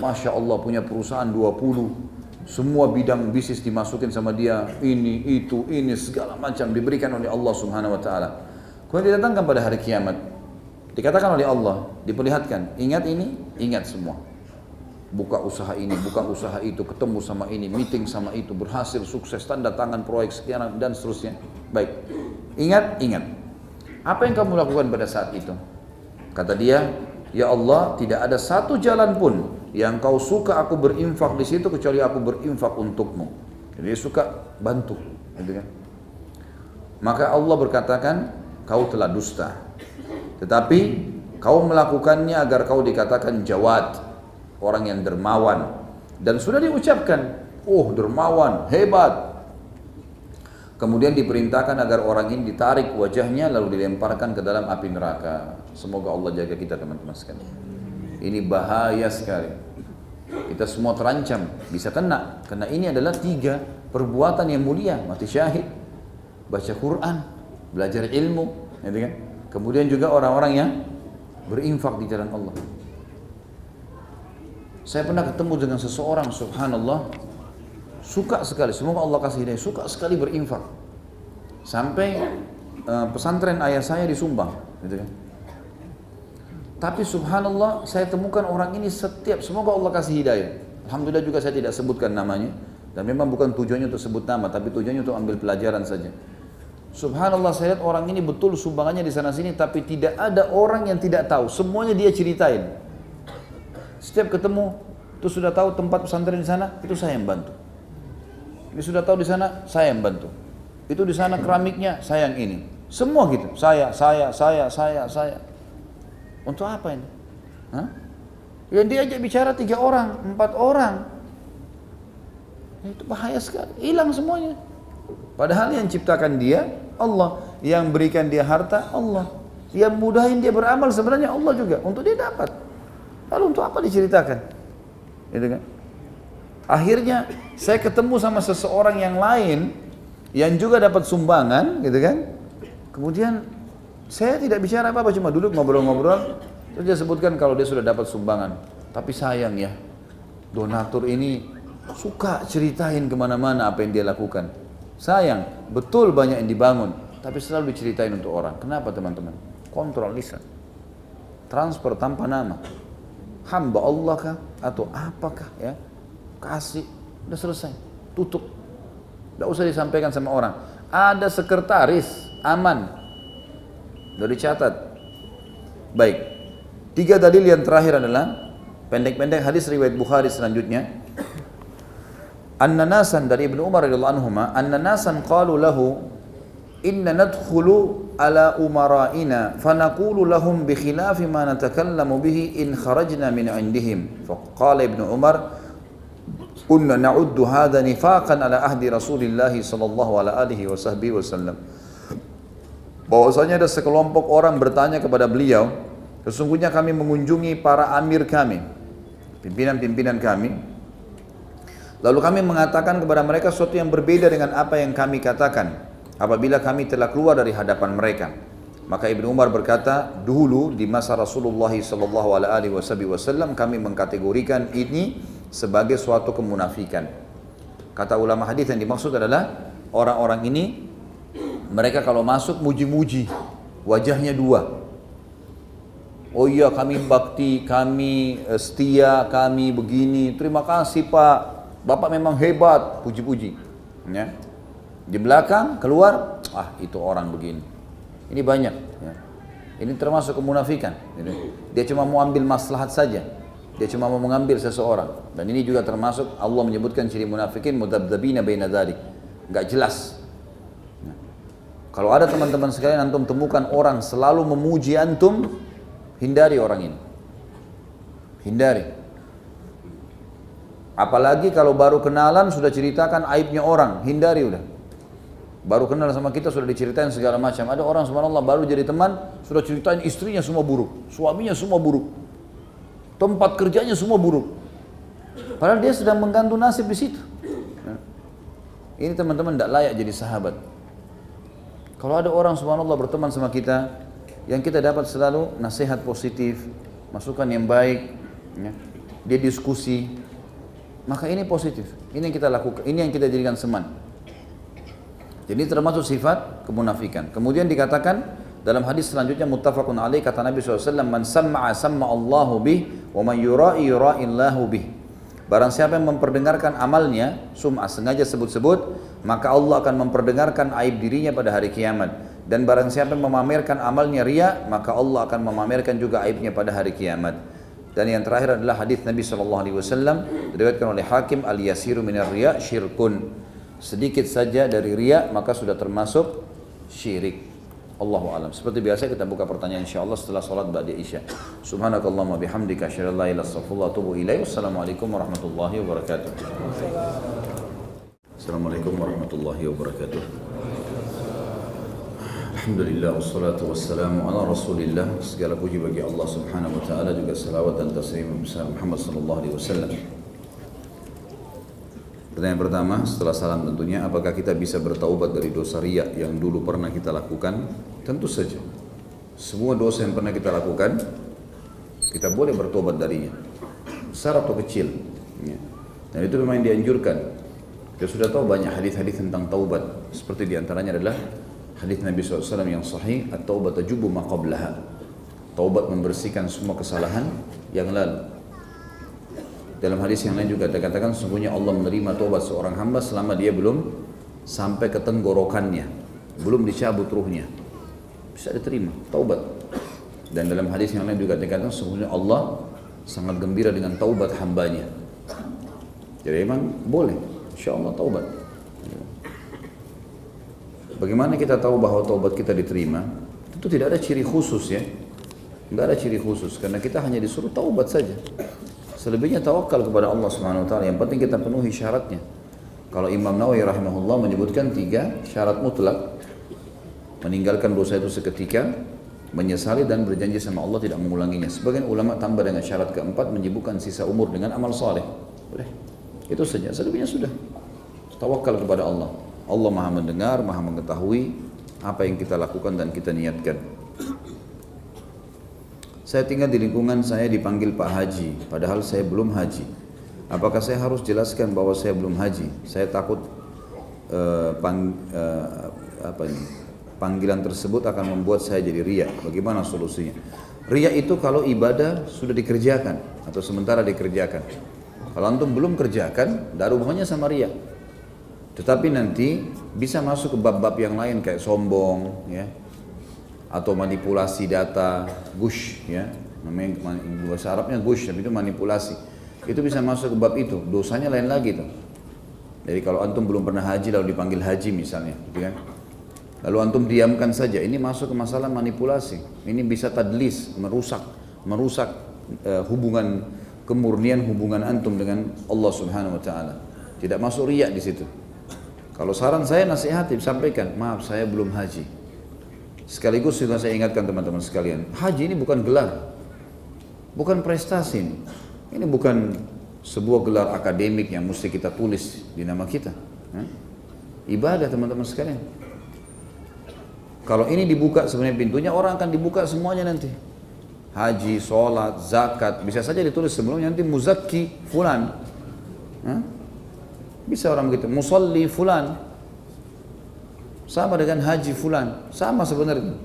Masya Allah punya perusahaan 20, semua bidang bisnis dimasukin sama dia, ini, itu, ini, segala macam diberikan oleh Allah Subhanahu wa Ta'ala. Kemudian didatangkan pada hari kiamat, dikatakan oleh Allah, diperlihatkan, ingat ini, ingat semua. Buka usaha ini, buka usaha itu, ketemu sama ini, meeting sama itu, berhasil, sukses, tanda tangan proyek sekian dan seterusnya. Baik, ingat, ingat. Apa yang kamu lakukan pada saat itu? Kata dia, ya Allah, tidak ada satu jalan pun yang kau suka aku berinfak di situ kecuali aku berinfak untukmu. Jadi dia suka bantu, gitu kan? Maka Allah berkatakan, kau telah dusta. Tetapi kau melakukannya agar kau dikatakan jawad, orang yang dermawan. Dan sudah diucapkan, oh dermawan, hebat. Kemudian diperintahkan agar orang ini ditarik wajahnya lalu dilemparkan ke dalam api neraka. Semoga Allah jaga kita teman-teman sekalian. Ini bahaya sekali. Kita semua terancam bisa kena. Karena ini adalah 3 perbuatan yang mulia. Mati syahid, baca Quran, belajar ilmu, gitu kan? Kemudian juga orang-orang yang berinfak di jalan Allah. Saya pernah ketemu dengan seseorang, subhanallah, suka sekali, semoga Allah kasih hidayah, suka sekali berinfak. Sampai pesantren ayah saya disumbang, gitu kan? Tapi subhanallah, saya temukan orang ini setiap, semoga Allah kasih hidayah. Alhamdulillah juga saya tidak sebutkan namanya. Dan memang bukan tujuannya untuk sebut nama, tapi tujuannya untuk ambil pelajaran saja. Subhanallah, saya lihat orang ini betul sumbangannya di sana sini, tapi tidak ada orang yang tidak tahu. Semuanya dia ceritain. Setiap ketemu, itu sudah tahu tempat pesantren di sana, itu saya yang bantu. Ini sudah tahu di sana, saya yang bantu. Itu di sana keramiknya, saya yang ini. Semua gitu, saya. Untuk apa ini? Hah? Yang diajak bicara 3 orang, 4 orang. Itu bahaya sekali, hilang semuanya. Padahal yang ciptakan dia, Allah. Yang berikan dia harta, Allah. Yang mudahin dia beramal sebenarnya Allah juga, untuk dia dapat. Lalu untuk apa diceritakan? Gitu kan? Akhirnya saya ketemu sama seseorang yang lain yang juga dapat sumbangan, gitu kan? Kemudian saya tidak bicara apa-apa, cuma duduk ngobrol-ngobrol. Terus dia sebutkan kalau dia sudah dapat sumbangan. Tapi sayang ya, donatur ini suka ceritain kemana-mana apa yang dia lakukan. Sayang, betul banyak yang dibangun, tapi selalu diceritain untuk orang. Kenapa teman-teman? Kontrol lisan. Transfer tanpa nama. Hamba Allah kah? Atau apakah ya? Kasih, udah selesai. Tutup. Tidak usah disampaikan sama orang. Ada sekretaris, aman. Sudah dicatat. Baik. 3 dalil yang terakhir adalah pendek-pendek hadis riwayat Bukhari selanjutnya. Anna nasan dari Ibnu Umar radhiyallahu anhuma, anna nasan qalu lahu inna nadkhulu ala umara'ina fanaqulu lahum bi khilafi ma natakallamu bihi in kharajna min indihim. Faqala Ibnu Umar, kunna na'uddu hadha nifaqan ala ahdi Rasulillah sallallahu alaihi wasallam. Bahwasanya ada sekelompok orang bertanya kepada beliau, sesungguhnya kami mengunjungi para amir kami, pimpinan-pimpinan kami, lalu kami mengatakan kepada mereka sesuatu yang berbeda dengan apa yang kami katakan apabila kami telah keluar dari hadapan mereka. Maka Ibnu Umar berkata, dulu di masa Rasulullah sallallahu alaihi wasallam kami mengkategorikan ini sebagai suatu kemunafikan. Kata ulama hadis yang dimaksud adalah orang-orang ini, mereka kalau masuk muji-muji, wajahnya 2. Oh iya, kami bakti, kami setia, kami begini, terima kasih Pak, Bapak memang hebat, puji-puji. Ya. Di belakang keluar, itu orang begini. Ini banyak. Ya. Ini termasuk kemunafikan. Dia cuma mau ambil maslahat saja. Dia cuma mau mengambil seseorang. Dan ini juga termasuk Allah menyebutkan ciri munafikin mudabdabina baina dzalik. Enggak jelas. Kalau ada teman-teman sekalian antum temukan orang selalu memuji antum, hindari orang ini. Hindari. Apalagi kalau baru kenalan sudah ceritakan aibnya orang, hindari udah. Baru kenal sama kita sudah diceritain segala macam. Ada orang subhanallah baru jadi teman, sudah ceritain istrinya semua buruk, suaminya semua buruk, tempat kerjanya semua buruk. Padahal dia sedang menggantung nasib di situ. Ini teman-teman tidak layak jadi sahabat. Kalau ada orang subhanallah berteman sama kita, yang kita dapat selalu nasihat positif, masukan yang baik, ya. dia diskusi, maka ini positif. Ini yang kita lakukan, ini yang kita jadikan seman. Jadi termasuk sifat kemunafikan. Kemudian dikatakan dalam hadis selanjutnya muttafaqun alaih, kata Nabi SAW, man samma'a samma Allahu bih, wa man yura'i yura'illahu bih. Barang siapa yang memperdengarkan amalnya, sum'ah sengaja sebut-sebut, maka Allah akan memperdengarkan aib dirinya pada hari kiamat. Dan barang siapa yang memamerkan amalnya riya, maka Allah akan memamerkan juga aibnya pada hari kiamat. Dan yang terakhir adalah hadis Nabi SAW, diriwayatkan oleh Hakim, al-yasiru minar riya syirkun. Sedikit saja dari riya maka sudah termasuk syirik. Allahu alam. Seperti biasa kita buka pertanyaan insyaallah setelah salat ba'da isya. Subhanakallahumma bihamdika asyhadu an la ilaha illa anta astaghfiruka wa atubu ilaik. Wassalamualaikum warahmatullahi wabarakatuh. Assalamualaikum warahmatullahi wabarakatuh. Alhamdulillah wassalatu wassalamu ala Rasulillah. Segala puji bagi Allah Subhanahu wa taala, juga salawat dan taslim besar Muhammad sallallahu alaihi wasallam. Pertanyaan pertama setelah salam tentunya, apakah kita bisa bertaubat dari dosa riya yang dulu pernah kita lakukan? Tentu saja. Semua dosa yang pernah kita lakukan, kita boleh bertobat darinya, besar atau kecil. Dan itu memang dianjurkan. Kita sudah tahu banyak hadis-hadis tentang taubat. Seperti diantaranya adalah hadis Nabi SAW yang sahih, at-taubat tajubu ma qablaha. Taubat membersihkan semua kesalahan yang lalu. Dalam hadis yang lain juga dikatakan sesungguhnya Allah menerima taubat seorang hamba selama dia belum sampai ke tenggorokannya, belum dicabut ruhnya, bisa diterima taubat. Dan dalam hadis yang lain juga dikatakan sesungguhnya Allah sangat gembira dengan taubat hambanya. Jadi memang boleh, insya Allah taubat. Bagaimana kita tahu bahwa taubat kita diterima? Tentu tidak ada ciri khusus ya, nggak ada ciri khusus karena kita hanya disuruh taubat saja. Selebihnya tawakal kepada Allah Subhanahu wa taala. Yang penting kita penuhi syaratnya. Kalau Imam Nawawi rahimahullah menyebutkan 3 syarat mutlak. Meninggalkan dosa itu seketika, menyesali dan berjanji sama Allah tidak mengulanginya. Sebagian ulama tambah dengan syarat keempat, menyibukkan sisa umur dengan amal saleh. Boleh. Itu saja. Selebihnya sudah. Tawakal kepada Allah. Allah Maha mendengar, Maha mengetahui apa yang kita lakukan dan kita niatkan. Saya tinggal di lingkungan saya dipanggil Pak Haji, padahal saya belum haji. Apakah saya harus jelaskan bahwa saya belum haji? Saya takut panggilan tersebut akan membuat saya jadi riya. Bagaimana solusinya? Riya itu kalau ibadah sudah dikerjakan atau sementara dikerjakan. Kalau antum belum kerjakan, tidak ada hubungannya sama riya. Tetapi nanti bisa masuk ke bab-bab yang lain kayak sombong, ya, atau manipulasi data, gush, ya, namanya bahasa Arabnya gush, tapi itu manipulasi. Itu bisa masuk ke bab itu, dosanya lain lagi tuh. Jadi kalau antum belum pernah haji lalu dipanggil haji misalnya, gitu kan? Lalu antum diamkan saja, ini masuk ke masalah manipulasi. Ini bisa tadlis, merusak hubungan kemurnian hubungan antum dengan Allah Subhanahu wa taala. Tidak masuk riya di situ. Kalau saran saya nasihati, sampaikan, maaf saya belum haji. Sekaligus juga saya ingatkan teman-teman sekalian, haji ini bukan gelar, bukan prestasi ini. Ini bukan sebuah gelar akademik yang mesti kita tulis di nama kita. Ibadah teman-teman sekalian. Kalau ini dibuka sebenarnya pintunya, orang akan dibuka semuanya nanti. Haji, sholat, zakat, bisa saja ditulis sebelumnya nanti muzakki fulan. Bisa orang begitu, musalli fulan. Sama dengan haji fulan, sama sebenarnya.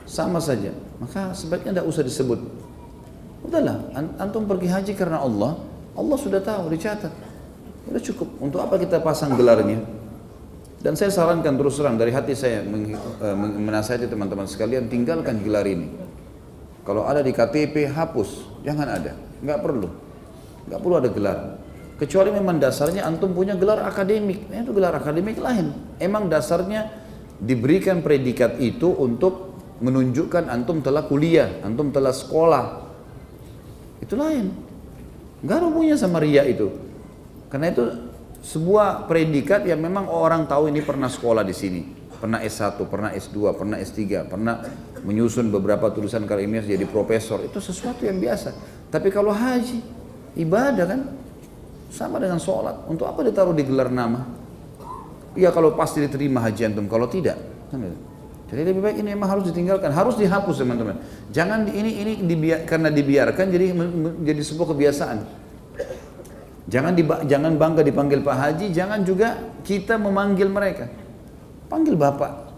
Sama saja. Maka sebaiknya tidak usah disebut. Udahlah, antum pergi haji karena Allah, Allah sudah tahu, dicatat. Udah cukup. Untuk apa kita pasang gelarnya? Dan saya sarankan terus terang dari hati saya menasihati teman-teman sekalian, tinggalkan gelar ini. Kalau ada di KTP hapus, jangan ada, nggak perlu ada gelar. Kecuali memang dasarnya antum punya gelar akademik, itu gelar akademik lain. Emang dasarnya diberikan predikat itu untuk menunjukkan antum telah kuliah, antum telah sekolah. Itu lain. Nggak ada hubungannya sama riya itu. Karena itu sebuah predikat yang memang orang tahu ini pernah sekolah di sini, pernah S1, pernah S2, pernah S3, pernah menyusun beberapa tulisan ilmiah jadi profesor. Itu sesuatu yang biasa. Tapi kalau haji, ibadah kan, sama dengan sholat. Untuk apa ditaruh di gelar nama? Ya kalau pasti diterima haji antum, kalau tidak, Jadi lebih baik ini memang harus ditinggalkan, harus dihapus teman-teman. Jangan ini karena dibiarkan jadi sebuah kebiasaan. Jangan bangga dipanggil Pak Haji, jangan juga kita memanggil mereka. Panggil Bapak.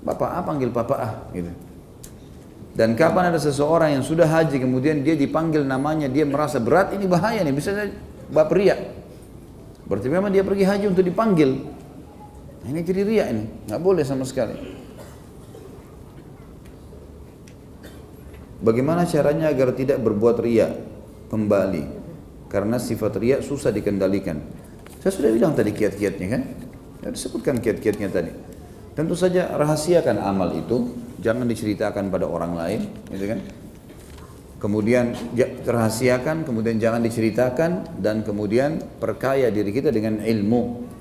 Bapak A panggil Bapak A gitu. Dan kapan ada seseorang yang sudah haji kemudian dia dipanggil namanya, dia merasa berat, ini bahaya nih, bisa bab riya. Berarti memang dia pergi haji untuk dipanggil. Nah, ini jadi riya ini, nggak boleh sama sekali. Bagaimana caranya agar tidak berbuat riya kembali? Karena sifat riya susah dikendalikan. Saya sudah bilang tadi kiat-kiatnya kan? Saya disebutkan kiat-kiatnya tadi. Tentu saja rahasiakan amal itu, jangan diceritakan pada orang lain, gitu kan? Kemudian rahasiakan, kemudian jangan diceritakan, dan kemudian perkaya diri kita dengan ilmu.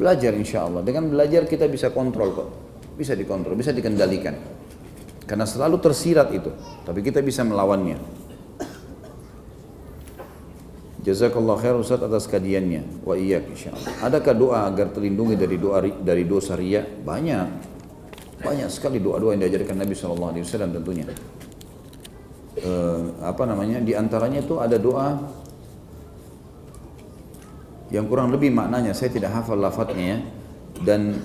Belajar insya Allah. Dengan belajar kita bisa kontrol kok, bisa dikontrol, bisa dikendalikan. Karena selalu tersirat itu, tapi kita bisa melawannya. Jazakallah khair Ustaz atas kajiannya. Wa iyyak insyaallah. Adakah doa agar terlindungi dari dosa riya? Banyak. Banyak sekali doa-doa yang diajarkan Nabi SAW tentunya. Di antaranya itu ada doa yang kurang lebih maknanya saya tidak hafal lafadznya ya. Dan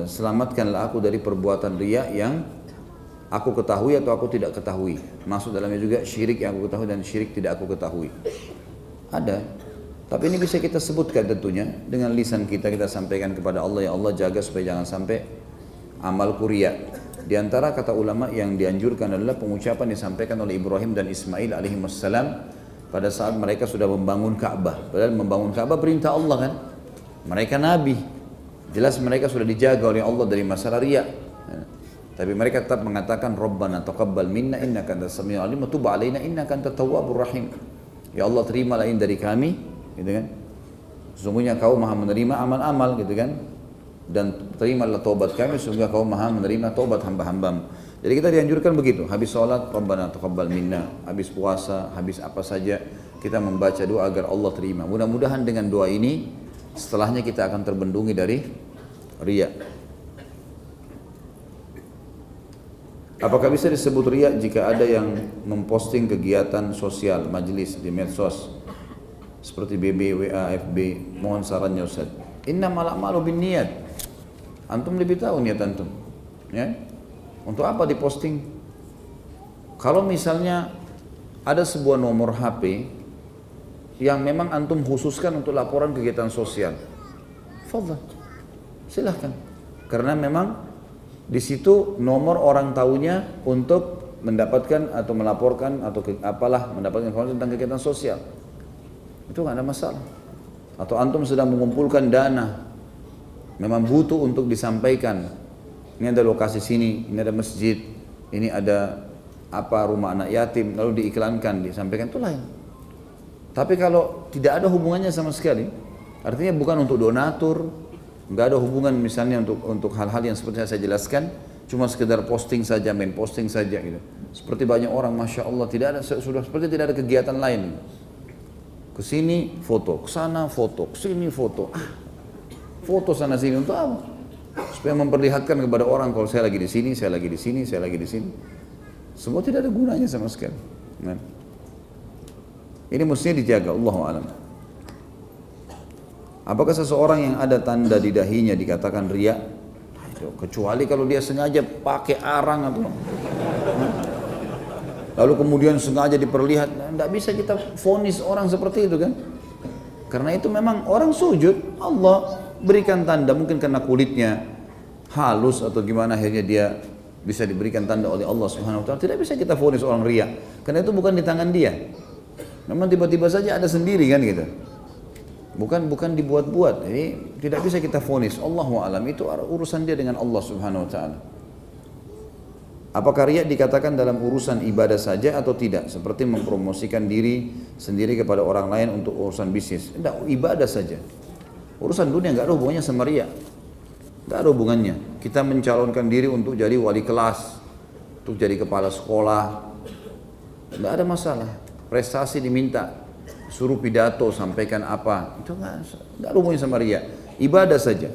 selamatkanlah aku dari perbuatan riya yang aku ketahui atau aku tidak ketahui. Masuk dalamnya juga syirik yang aku ketahui dan syirik tidak aku ketahui. Ada. Tapi ini bisa kita sebutkan tentunya dengan lisan kita sampaikan kepada Allah, ya Allah jaga supaya jangan sampai amalku riya. Di antara kata ulama yang dianjurkan adalah pengucapan disampaikan oleh Ibrahim dan Ismail alaihissalam pada saat mereka sudah membangun Ka'bah. Padahal membangun Ka'bah perintah Allah kan. Mereka nabi. Jelas mereka sudah dijaga oleh Allah dari masalah riya. Tapi mereka tetap mengatakan Rabbana taqabbal minna innaka antas samiul alim wa tub alaina innaka antat tawwabur rahim. Ya Allah terimalah ini dari kami, gitu kan? Sesungguhnya Kau Maha menerima amal-amal, gitu kan? Dan terimalah taubat kami, sesungguhnya Kau Maha menerima taubat hamba-hambamu. Jadi kita dianjurkan begitu, habis sholat Rabbana taqabbal minna, habis puasa, habis apa saja kita membaca doa agar Allah terima. Mudah-mudahan dengan doa ini setelahnya kita akan terbendungi dari riya. Apakah bisa disebut riya jika ada yang memposting kegiatan sosial, majelis di medsos seperti BB, WA, FB? Mohon sarannya Ustaz. Innamal a'malu binniyat. Antum lebih tahu niat antum. Ya? Untuk apa diposting? Kalau misalnya ada sebuah nomor HP yang memang antum khususkan untuk laporan kegiatan sosial, fadhal, silahkan. Karena memang di situ nomor orang tahunya untuk mendapatkan atau melaporkan atau mendapatkan informasi tentang kegiatan sosial. Itu nggak ada masalah. Atau antum sedang mengumpulkan dana, memang butuh untuk disampaikan. Ini ada lokasi sini, ini ada masjid, ini ada rumah anak yatim, lalu diiklankan, disampaikan, itu lain. Tapi kalau tidak ada hubungannya sama sekali, artinya bukan untuk donatur, nggak ada hubungan misalnya untuk hal-hal yang seperti yang saya jelaskan, cuma sekedar posting saja, main posting saja gitu. Seperti banyak orang, masya Allah, sudah seperti tidak ada kegiatan lain. Kesini foto, kesana foto, kesini foto, foto sana sini untuk apa? Supaya memperlihatkan kepada orang kalau saya lagi di sini, saya lagi di sini, saya lagi di sini. Semua tidak ada gunanya sama sekali. Nah, ini mestinya dijaga, Allahu a'lam. Apakah seseorang yang ada tanda di dahinya dikatakan riya? Kecuali kalau dia sengaja pakai arang atau lalu kemudian sengaja diperlihat, tidak bisa kita vonis orang seperti itu kan? Karena itu memang orang sujud, Allah berikan tanda, mungkin karena kulitnya halus atau gimana akhirnya dia bisa diberikan tanda oleh Allah Subhanahu wa taala. Tidak bisa kita vonis orang riya, karena itu bukan di tangan dia. Memang tiba-tiba saja ada sendiri kan gitu. Bukan dibuat-buat. Jadi tidak bisa kita vonis. Allahu a'lam, itu urusan dia dengan Allah Subhanahu wa taala. Apakah riya dikatakan dalam urusan ibadah saja atau tidak? Seperti mempromosikan diri sendiri kepada orang lain untuk urusan bisnis. Tidak, ibadah saja. Urusan dunia enggak ada hubungannya sama riya. Enggak ada hubungannya. Kita mencalonkan diri untuk jadi wali kelas, untuk jadi kepala sekolah. Enggak ada masalah. Prestasi diminta. Suruh pidato, sampaikan apa, itu nggak ada hubungannya sama riya. Ibadah saja.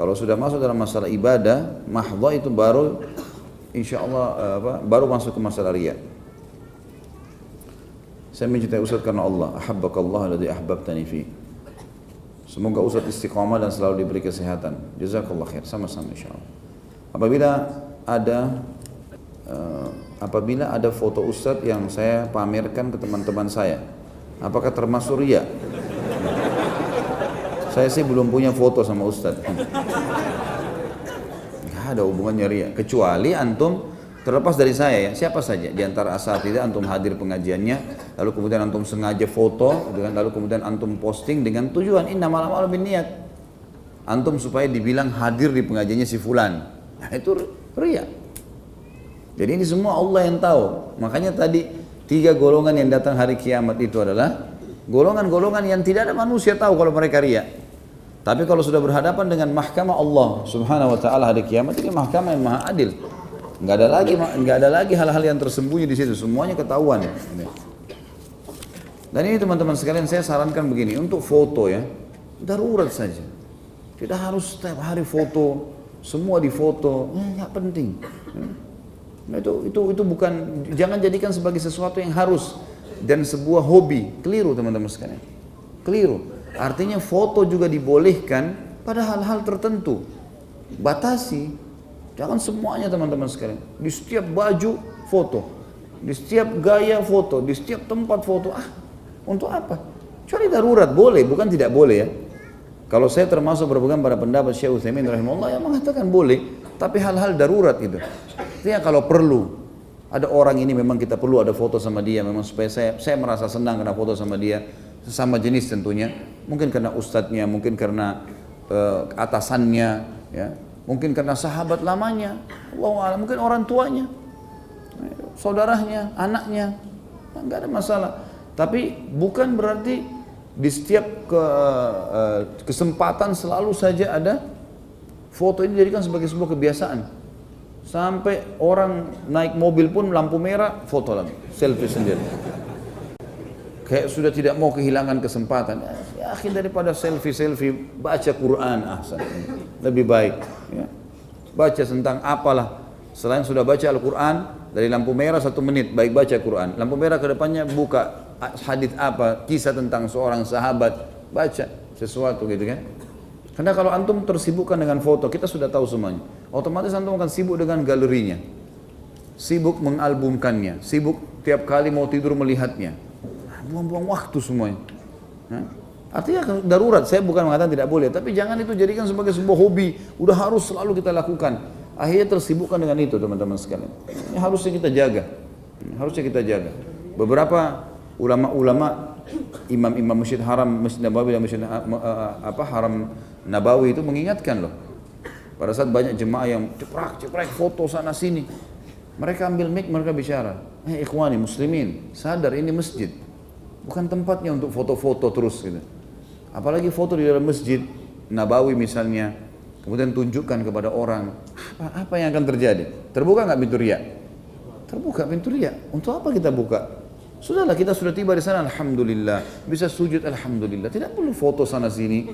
Kalau sudah masuk dalam masalah ibadah, mahdhah itu baru insya Allah baru masuk ke masalah riya. Saya mencintai Ustaz karena Allah, ahabbakallah alladhi ahbabtani fi. Semoga Ustaz istiqamah dan selalu diberi kesehatan. Jazakallah khair, sama-sama insya Allah. Apabila ada foto Ustaz yang saya pamerkan ke teman-teman saya, apakah termasuk riya? Saya sih belum punya foto sama Ustaz. Nggak ada hubungannya riya. Kecuali antum, terlepas dari saya ya, siapa saja di antara asatidzah antum hadir pengajiannya, lalu kemudian antum sengaja foto, lalu kemudian antum posting dengan tujuan innamal a'malu binniyat. Antum supaya dibilang hadir di pengajiannya si fulan. Nah, itu riya. Jadi ini semua Allah yang tahu. Makanya tadi 3 golongan yang datang hari kiamat itu adalah golongan-golongan yang tidak ada manusia tahu kalau mereka riya. Tapi kalau sudah berhadapan dengan mahkamah Allah Subhanahu wa taala hari kiamat, ini mahkamah yang maha adil. Enggak ada lagi hal-hal yang tersembunyi di situ, semuanya ketahuan. Dan ini teman-teman sekalian, saya sarankan begini, untuk foto ya, darurat saja. Tidak harus setiap hari foto, semua difoto, enggak penting. Nah, itu bukan, jangan jadikan sebagai sesuatu yang harus dan sebuah hobi. Keliru teman-teman sekalian, keliru. Artinya foto juga dibolehkan pada hal-hal tertentu. Batasi, jangan semuanya teman-teman sekalian. Di setiap baju foto, di setiap gaya foto, di setiap tempat foto. Untuk apa? Kecuali darurat boleh, bukan tidak boleh ya. Kalau saya termasuk berpegang pada pendapat Syekh Utsaimin rahimahullah yang mengatakan boleh, tapi hal-hal darurat itu. Artinya kalau perlu, ada orang ini memang kita perlu ada foto sama dia, memang supaya saya merasa senang karena foto sama dia, sesama jenis tentunya, mungkin karena ustadznya, mungkin karena atasannya, ya, mungkin karena sahabat lamanya, Allah, mungkin orang tuanya, saudaranya, anaknya, nggak ada masalah. Tapi bukan berarti di setiap kesempatan selalu saja ada foto ini dijadikan sebagai sebuah kebiasaan. Sampai orang naik mobil pun lampu merah, foto lagi, selfie sendiri. Kayak sudah tidak mau kehilangan kesempatan. Ya, akhir daripada selfie, baca Quran ahsan. Lebih baik. Ya. Baca tentang apalah. Selain sudah baca Al-Quran, dari lampu merah 1 menit, baik baca Quran. Lampu merah ke depannya buka hadits apa, kisah tentang seorang sahabat, baca sesuatu gitu kan. Karena kalau antum tersibukkan dengan foto, kita sudah tahu semuanya. Otomatis antum akan sibuk dengan galerinya. Sibuk mengalbumkannya, sibuk tiap kali mau tidur melihatnya. Buang-buang waktu semuanya. Artinya darurat, saya bukan mengatakan tidak boleh, tapi jangan itu jadikan sebagai sebuah hobi, udah harus selalu kita lakukan. Akhirnya tersibukkan dengan itu teman-teman sekalian. Ini harusnya kita jaga. Harusnya kita jaga. Beberapa ulama-ulama, imam-imam Masjid Haram, Masjid Nabawi dan Masjid Haram Nabawi itu mengingatkan loh. Pada saat banyak jemaah yang ceprek foto sana sini, mereka ambil mic, mereka bicara, ikhwani muslimin, sadar ini masjid, bukan tempatnya untuk foto-foto terus gitu. Apalagi foto di dalam Masjid Nabawi misalnya, kemudian tunjukkan kepada orang, apa yang akan terjadi? Terbuka nggak pintu riya? Terbuka pintu riya. Untuk apa kita buka? Sudahlah, kita sudah tiba di sana, alhamdulillah, bisa sujud alhamdulillah, tidak perlu foto sana sini.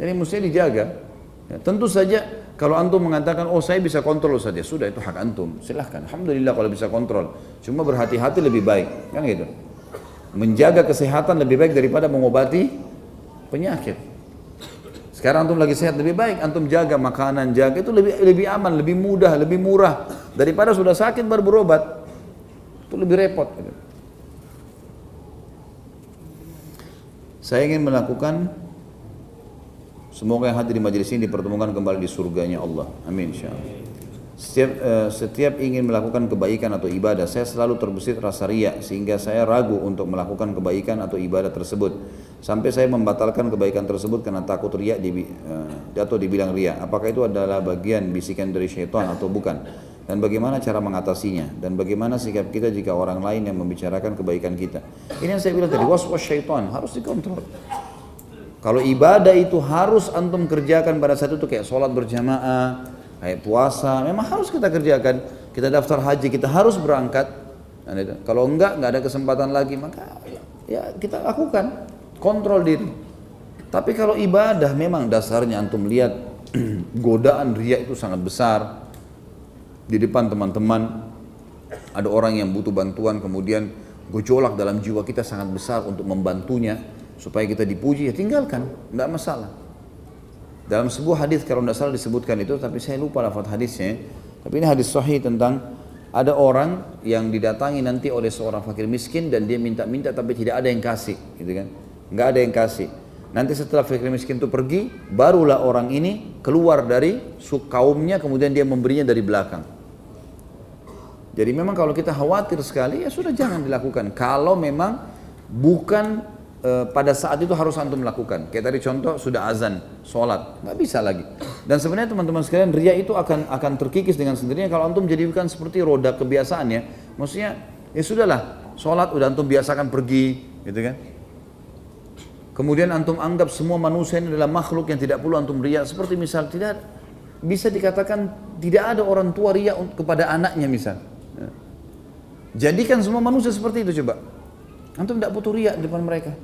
Jadi mesti dijaga. Ya, tentu saja kalau antum mengatakan, oh saya bisa kontrol saja, sudah itu hak antum, silahkan. Alhamdulillah kalau bisa kontrol. Cuma berhati-hati lebih baik, kan gitu. Menjaga kesehatan lebih baik daripada mengobati penyakit. Sekarang antum lagi sehat, lebih baik antum jaga makanan, jaga itu lebih aman, lebih mudah, lebih murah daripada sudah sakit baru berobat. Itu lebih repot. Saya ingin melakukan, semoga yang hadir di majelis ini dipertemukan kembali di surganya Allah. Amin insyaallah. Setiap ingin melakukan kebaikan atau ibadah, saya selalu terbesit rasa riya sehingga saya ragu untuk melakukan kebaikan atau ibadah tersebut. Sampai saya membatalkan kebaikan tersebut karena takut riya atau dibilang riya. Apakah itu adalah bagian bisikan dari syaitan atau bukan? Dan bagaimana cara mengatasinya? Dan bagaimana sikap kita jika orang lain yang membicarakan kebaikan kita? Ini yang saya bilang tadi, waswas syaitan harus dikontrol. Kalau ibadah itu harus antum kerjakan pada saat itu, kayak sholat berjamaah, kayak puasa, memang harus kita kerjakan. Kita daftar haji, kita harus berangkat. Kalau enggak ada kesempatan lagi, maka ya kita lakukan. Kontrol diri. Tapi kalau ibadah memang dasarnya antum lihat godaan riya itu sangat besar. Di depan teman-teman ada orang yang butuh bantuan, kemudian gejolak dalam jiwa kita sangat besar untuk membantunya supaya kita dipuji, ya tinggalkan, tidak masalah. Dalam sebuah hadis kalau tidak salah disebutkan itu, tapi saya lupa lafaz hadisnya. Tapi ini hadis sahih tentang ada orang yang didatangi nanti oleh seorang fakir miskin dan dia minta-minta tapi tidak ada yang kasih, gitu kan? Nggak ada yang kasih. Nanti setelah fakir miskin itu pergi, barulah orang ini keluar dari kaumnya, kemudian dia memberinya dari belakang. Jadi memang kalau kita khawatir sekali, ya sudah jangan dilakukan. Kalau memang bukan pada saat itu harus antum lakukan. Kayak tadi contoh sudah azan, sholat, nggak bisa lagi. Dan sebenarnya teman-teman sekalian, riya itu akan terkikis dengan sendirinya kalau antum jadikan seperti roda kebiasaan ya. Maksudnya ya sudahlah, sholat udah antum biasakan pergi, gitu kan. Kemudian antum anggap semua manusia ini adalah makhluk yang tidak perlu antum riya. Seperti misal tidak bisa dikatakan tidak ada orang tua riya kepada anaknya misal. Jadikan semua manusia seperti itu coba. Antum tidak butuh riya di depan mereka.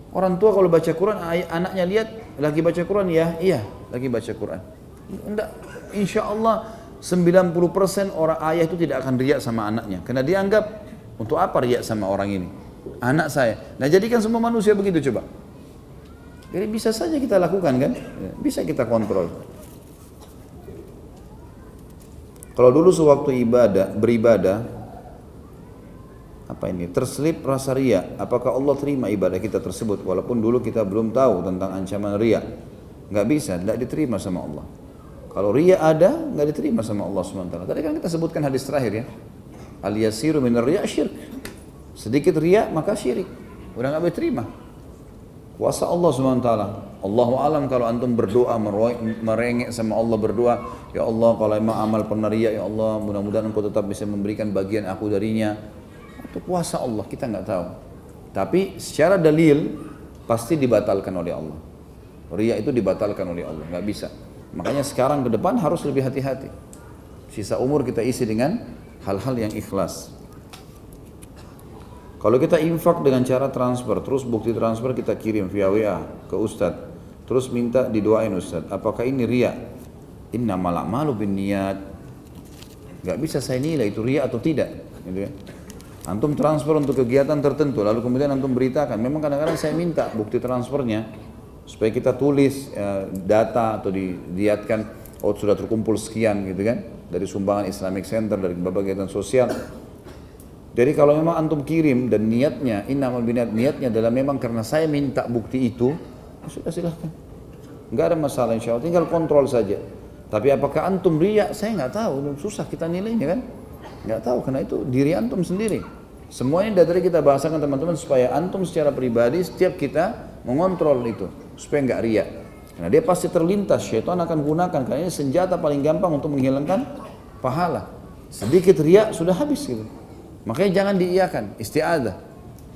Orang tua kalau baca Quran, anaknya lihat lagi baca Quran, ya iya lagi baca Quran. Enggak, insya Allah 90% orang ayah itu tidak akan riya sama anaknya. Karena dia anggap untuk apa riya sama orang ini? Anak saya. Nah jadikan semua manusia begitu coba. Jadi bisa saja kita lakukan kan? Bisa kita kontrol. Kalau dulu sewaktu beribadah, terselip rasa riya, apakah Allah terima ibadah kita tersebut walaupun dulu kita belum tahu tentang ancaman riya? Nggak bisa, tidak diterima sama Allah. Kalau riya ada, nggak diterima sama Allah SWT. Tadi kan kita sebutkan hadis terakhir ya, al-yasiru minar riya syirk. Sedikit riya maka syirik, udah nggak diterima. Kuasa Allah SWT. Allahu alam kalau antum berdoa merengek sama Allah, berdoa, ya Allah kalau emang amal pernah riya, ya Allah mudah-mudahan engkau tetap bisa memberikan bagian aku darinya. Itu kuasa Allah, kita nggak tahu. Tapi secara dalil pasti dibatalkan oleh Allah. Riya itu dibatalkan oleh Allah, nggak bisa. Makanya sekarang ke depan harus lebih hati-hati. Sisa umur kita isi dengan hal-hal yang ikhlas. Kalau kita infak dengan cara transfer, terus bukti transfer kita kirim via WA ke Ustadz, terus minta didoain Ustadz, apakah ini riya? Innamal a'malu binniyat. Nggak bisa saya nilai itu riya atau tidak, gitu kan? Antum transfer untuk kegiatan tertentu, lalu kemudian antum beritakan. Memang kadang-kadang saya minta bukti transfernya supaya kita tulis data atau dilihatkan, oh sudah terkumpul sekian, gitu kan? Dari sumbangan Islamic Center, dari berbagai kegiatan sosial. Jadi kalau memang antum kirim dan niatnya, innamal binniat, niatnya adalah memang karena saya minta bukti itu, ya sudah silahkan. Enggak ada masalah insya Allah, tinggal kontrol saja. Tapi apakah antum riya? Saya nggak tahu, susah kita nilainya kan? Nggak tahu, karena itu diri antum sendiri. Semuanya dari kita bahasakan teman-teman supaya antum secara pribadi setiap kita mengontrol itu supaya nggak riya. Karena dia pasti terlintas, syaitan akan gunakan karena ini senjata paling gampang untuk menghilangkan pahala. Sedikit riya sudah habis gitu. Makanya jangan diiyakan, isti'adzah.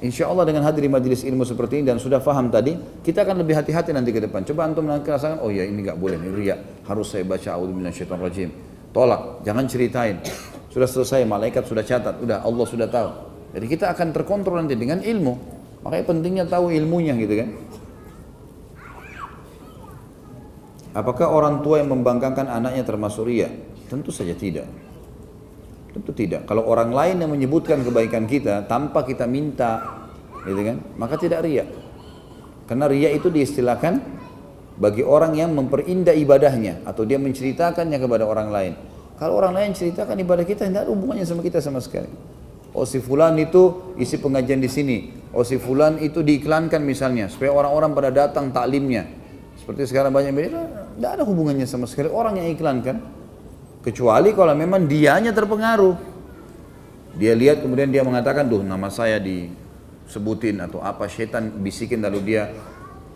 Insya Allah dengan hadir di majelis ilmu seperti ini dan sudah faham tadi, kita akan lebih hati-hati nanti ke depan. Coba antum nanti rasakan, oh ya ini nggak boleh, ini riya. Harus saya baca a'udzubillahi minasyaitonir rajim. Tolak, jangan ceritain. Sudah selesai, malaikat sudah catat, udah Allah sudah tahu. Jadi kita akan terkontrol nanti dengan ilmu. Makanya pentingnya tahu ilmunya gitu kan. Apakah orang tua yang membanggakan anaknya termasuk riya? Tentu saja tidak. Tentu tidak. Kalau orang lain yang menyebutkan kebaikan kita tanpa kita minta, gitu kan, maka tidak riya. Karena riya itu diistilahkan bagi orang yang memperindah ibadahnya atau dia menceritakannya kepada orang lain. Kalau orang lain ceritakan ibadah kita, tidak ada hubungannya sama kita sama sekali. Oh si fulan itu isi pengajian di sini. Oh si fulan itu diiklankan misalnya supaya orang-orang pada datang taklimnya. Seperti sekarang banyak media, tidak ada hubungannya sama sekali orang yang iklankan. Kecuali kalau memang dianya terpengaruh. Dia lihat kemudian dia mengatakan, duh nama saya disebutin atau apa, syaitan bisikin lalu dia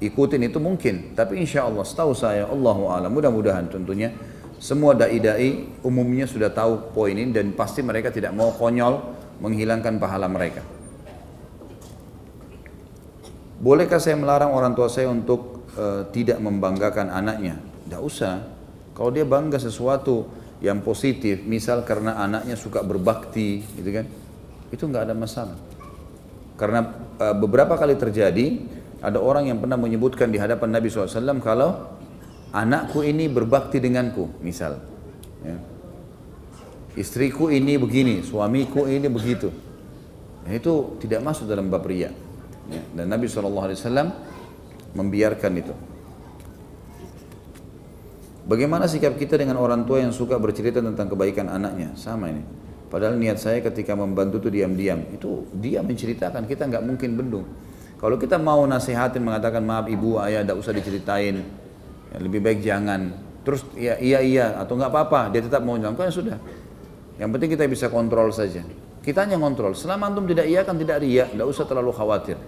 ikutin, itu mungkin. Tapi insya Allah setahu saya, Allahu a'lam, mudah-mudahan tentunya semua dai-dai umumnya sudah tahu poin ini dan pasti mereka tidak mau konyol menghilangkan pahala mereka. Bolehkah saya melarang orang tua saya untuk tidak membanggakan anaknya? Tidak usah. Kalau dia bangga sesuatu yang positif, misal karena anaknya suka berbakti, gitu kan, itu nggak ada masalah. Karena beberapa kali terjadi Ada orang yang pernah menyebutkan di hadapan Nabi SAW kalau anakku ini berbakti denganku, misal. Ya. Istriku ini begini, suamiku ini begitu. Itu tidak masuk dalam bab riya. Ya. Dan Nabi SAW membiarkan itu. Bagaimana sikap kita dengan orang tua yang suka bercerita tentang kebaikan anaknya? Sama ini. Padahal niat saya ketika membantu itu diam-diam. Itu dia menceritakan, kita nggak mungkin bendung. Kalau kita mau nasihatin, mengatakan maaf ibu, ayah, tidak usah diceritain. Ya, lebih baik jangan. Terus ya, iya, atau nggak apa-apa, dia tetap mau menjalankan, sudah. Yang penting kita bisa kontrol saja. Kita hanya kontrol. Selama antum tidak iya kan tidak riya, tidak usah terlalu khawatir.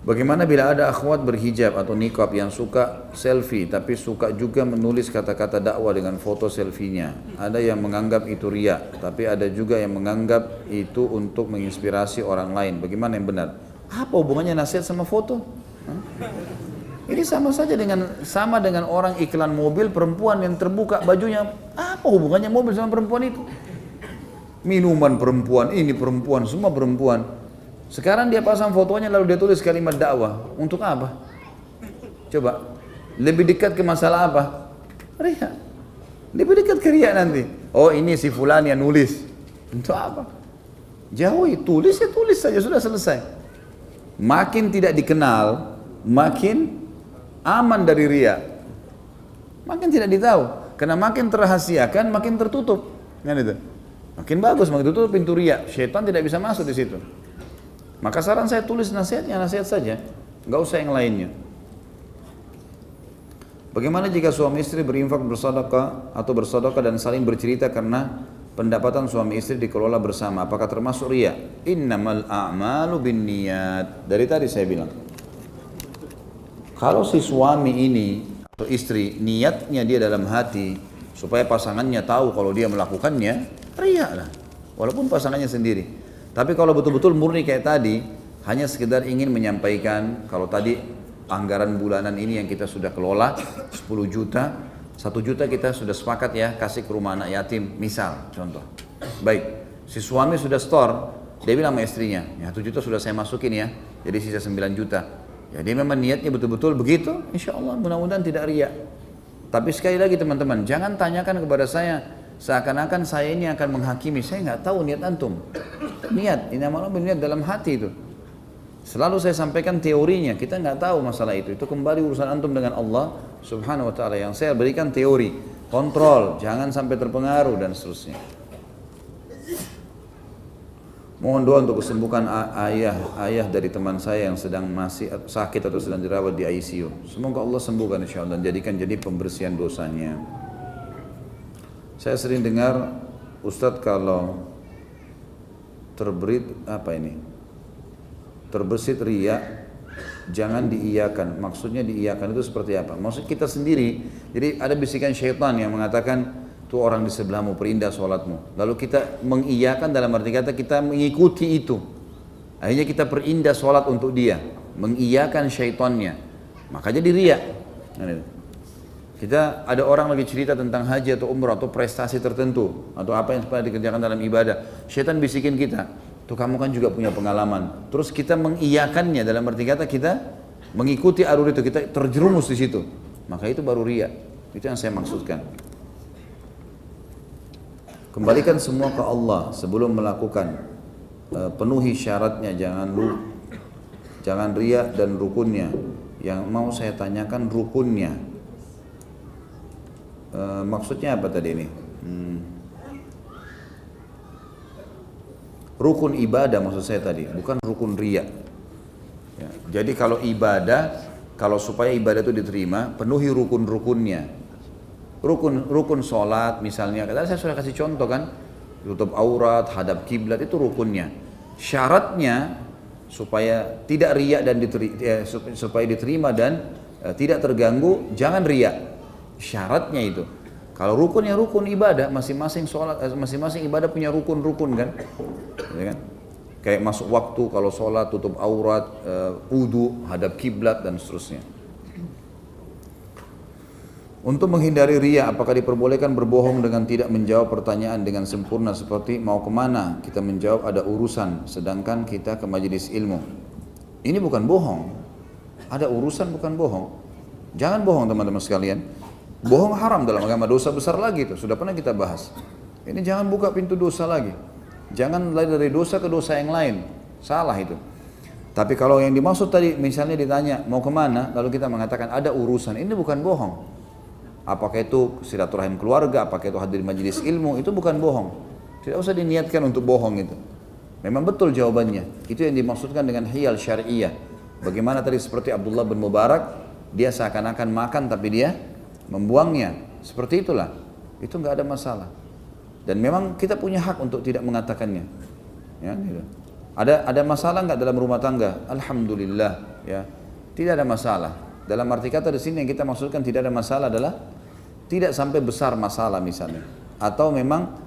Bagaimana bila ada akhwat berhijab atau niqab yang suka selfie tapi suka juga menulis kata-kata dakwah dengan foto selfie-nya. Ada yang menganggap itu riya, tapi ada juga yang menganggap itu untuk menginspirasi orang lain. Bagaimana yang benar? Apa hubungannya nasihat sama foto? Ini sama dengan orang iklan mobil perempuan yang terbuka bajunya. Apa hubungannya mobil sama perempuan itu? Minuman perempuan, ini perempuan, semua perempuan. Sekarang dia pasang fotonya lalu dia tulis kalimat dakwah. Untuk apa? Coba. Lebih dekat ke masalah apa? Riya. Lebih dekat ke riya nanti. Oh ini si fulan yang nulis. Untuk apa? Jauhi, tulis ya tulis saja, sudah selesai. Makin tidak dikenal, makin aman dari riya. Makin tidak ditahu. Karena makin terahasiakan, makin tertutup. Kan itu? Makin bagus, makin tutup pintu riya. Syaitan tidak bisa masuk di situ. Maka saran saya tulis nasihatnya, nasihat saja. Nggak usah yang lainnya. Bagaimana jika suami istri berinfak bersedekah atau bersedekah dan saling bercerita karena pendapatan suami istri dikelola bersama? Apakah termasuk riya? Innamal a'malu binniyat. Dari tadi saya bilang. Kalau si suami ini atau istri niatnya dia dalam hati supaya pasangannya tahu kalau dia melakukannya, riya lah. Walaupun pasangannya sendiri. Tapi kalau betul-betul murni kayak tadi, hanya sekedar ingin menyampaikan, kalau tadi anggaran bulanan ini yang kita sudah kelola, 10 juta, 1 juta kita sudah sepakat ya, kasih ke rumah anak yatim, misal, contoh. Baik, si suami sudah store, dia bilang sama istrinya, ya 1 juta sudah saya masukin ya, jadi sisa 9 juta. Ya dia memang niatnya betul-betul begitu, insya Allah mudah-mudahan tidak riya. Tapi sekali lagi teman-teman, jangan tanyakan kepada saya, seakan-akan saya ini akan menghakimi. Saya nggak tahu niat antum. Niat, ini malah niat dalam hati itu. Selalu saya sampaikan teorinya, kita nggak tahu masalah itu. Itu kembali urusan antum dengan Allah Subhanahu Wa Taala. Yang saya berikan teori, kontrol, jangan sampai terpengaruh dan seterusnya. Mohon doa untuk kesembuhan ayah dari teman saya yang sedang masih sakit atau sedang dirawat di ICU. Semoga Allah sembuhkan insyaallah dan jadikan jadi pembersihan dosanya. Saya sering dengar Ustadz kalau terbersit riya jangan diiyakan. Maksudnya diiyakan itu seperti apa? Maksud kita sendiri. Jadi ada bisikan syaitan yang mengatakan tuh orang di sebelahmu perindah sholatmu. Lalu kita mengiyakan dalam arti kata kita mengikuti itu. Akhirnya kita perindah sholat untuk dia, mengiyakan syaitannya. Maka jadi riya. Kita ada orang lagi cerita tentang haji atau umrah atau prestasi tertentu atau apa yang pernah dikerjakan dalam ibadah. Syaitan bisikin kita, tuh kamu kan juga punya pengalaman. Terus kita mengiyakannya dalam arti kata kita mengikuti alur itu, kita terjerumus di situ. Maka itu baru riya. Itu yang saya maksudkan. Kembalikan semua ke Allah sebelum melakukan. Penuhi syaratnya, jangan riya dan rukunnya. Yang mau saya tanyakan rukunnya. Maksudnya apa tadi ini? Rukun ibadah maksud saya tadi, bukan rukun riya. Ya, jadi kalau ibadah, kalau supaya ibadah itu diterima, penuhi rukun-rukunnya. Rukun sholat misalnya, tadi saya sudah kasih contoh kan, tutup aurat, hadap kiblat itu rukunnya. Syaratnya supaya tidak riya dan supaya diterima dan tidak terganggu, jangan riya. Syaratnya itu. Kalau rukun ya rukun ibadah, masing-masing sholat, masing-masing ibadah punya rukun-rukun kan, ya kan? Kayak masuk waktu kalau sholat, tutup aurat, wudu, hadap kiblat dan seterusnya. Untuk menghindari riya, apakah diperbolehkan berbohong dengan tidak menjawab pertanyaan dengan sempurna seperti mau kemana? Kita menjawab ada urusan, sedangkan kita ke majelis ilmu. Ini bukan bohong. Ada urusan bukan bohong. Jangan bohong teman-teman sekalian. Bohong haram dalam agama, dosa besar lagi itu. Sudah pernah kita bahas. Ini jangan buka pintu dosa lagi. Jangan lari dari dosa ke dosa yang lain. Salah itu. Tapi kalau yang dimaksud tadi, misalnya ditanya mau kemana, lalu kita mengatakan ada urusan. Ini bukan bohong. Apakah itu silaturahim keluarga, apakah itu hadir majelis ilmu, itu bukan bohong. Tidak usah diniatkan untuk bohong itu. Memang betul jawabannya. Itu yang dimaksudkan dengan hiyal syari'iyah. Bagaimana tadi seperti Abdullah bin Mubarak, dia seakan-akan makan tapi dia membuangnya. Seperti itulah. Itu nggak ada masalah. Dan memang kita punya hak untuk tidak mengatakannya. Ya, gitu. Ada masalah nggak dalam rumah tangga? Alhamdulillah, ya. Tidak ada masalah. Dalam arti kata di sini yang kita maksudkan tidak ada masalah adalah tidak sampai besar masalah misalnya. Atau memang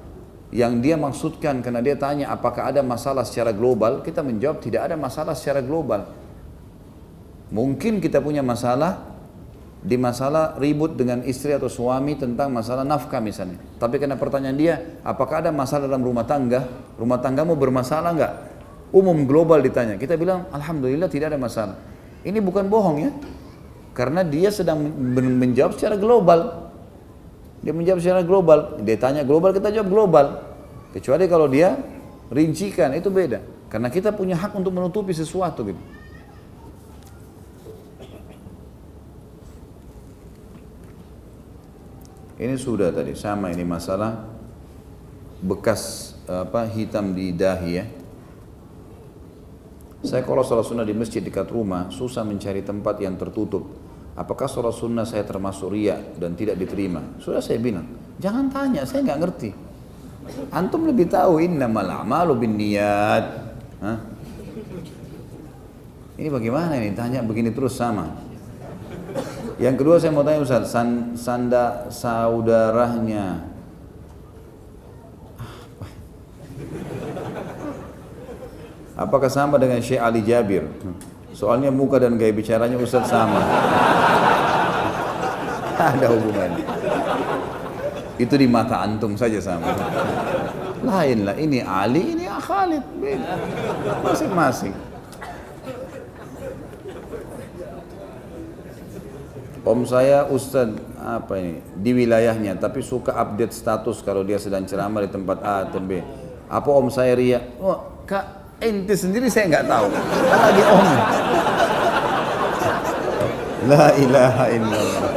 yang dia maksudkan karena dia tanya apakah ada masalah secara global, kita menjawab tidak ada masalah secara global. Mungkin kita punya masalah di masalah ribut dengan istri atau suami tentang masalah nafkah misalnya. Tapi karena pertanyaan dia, apakah ada masalah dalam rumah tangga? Rumah tanggamu bermasalah enggak? Umum global ditanya. Kita bilang, alhamdulillah tidak ada masalah. Ini bukan bohong ya. Karena dia sedang menjawab secara global. Dia menjawab secara global. Dia tanya global, kita jawab global. Kecuali kalau dia rincikan, itu beda. Karena kita punya hak untuk menutupi sesuatu gitu. Ini sudah tadi, sama ini masalah bekas hitam di dahi ya. Saya kalau sholat sunnah di masjid dekat rumah, susah mencari tempat yang tertutup. Apakah sholat sunnah saya termasuk riya dan tidak diterima? Sudah saya bilang, jangan tanya, saya nggak ngerti. Antum lebih tahu, innamal a'malu binniyat. Ini bagaimana ini? Tanya begini terus sama. Yang kedua saya mau tanya Ustaz, sanda saudaranya. Apakah sama dengan Syekh Ali Jabir? Soalnya muka dan gaya bicaranya Ustaz sama. Ada hubungannya. Itu di mata antum saja sama. Lain lah, ini Ali, ini Khalid. Masing-masing. Om saya Ustaz apa ini di wilayahnya, tapi suka update status kalau dia sedang ceramah di tempat A atau B. Apa om saya ria? Oh, Kak, ente sendiri saya nggak tahu. Kan lagi om. La ilaha illallah.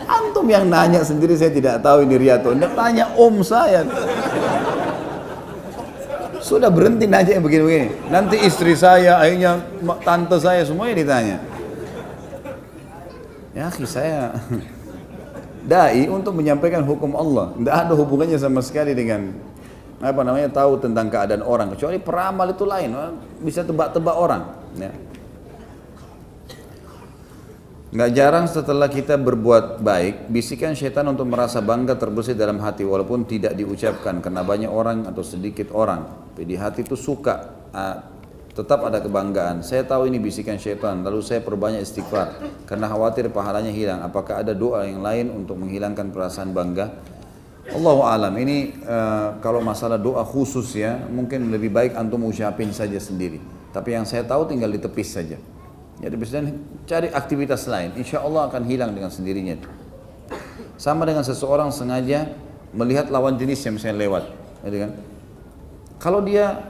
Antum yang nanya sendiri saya tidak tahu ini ria atau enggak, tanya om saya. Sudah berhenti nanya yang begini-begini. Nanti istri saya, akhirnya tante saya semuanya ditanya. Ya akhi, saya dai untuk menyampaikan hukum Allah. Tidak ada hubungannya sama sekali dengan tahu tentang keadaan orang. Kecuali peramal itu lain, bisa tebak-tebak orang. Ya. Nggak jarang setelah kita berbuat baik, bisikan syaitan untuk merasa bangga terbesit dalam hati walaupun tidak diucapkan karena banyak orang atau sedikit orang. Tapi di hati itu suka. Tetap ada kebanggaan. Saya tahu ini bisikan syaitan, lalu saya perbanyak istighfar karena khawatir pahalanya hilang. Apakah ada doa yang lain untuk menghilangkan perasaan bangga? Allahu alam. Ini kalau masalah doa khusus ya, mungkin lebih baik antum ucapin saja sendiri. Tapi yang saya tahu tinggal ditepis saja. Jadi biasanya cari aktivitas lain, insya Allah akan hilang dengan sendirinya. Sama dengan seseorang sengaja melihat lawan jenisnya misalnya lewat, gitu kan? Kalau dia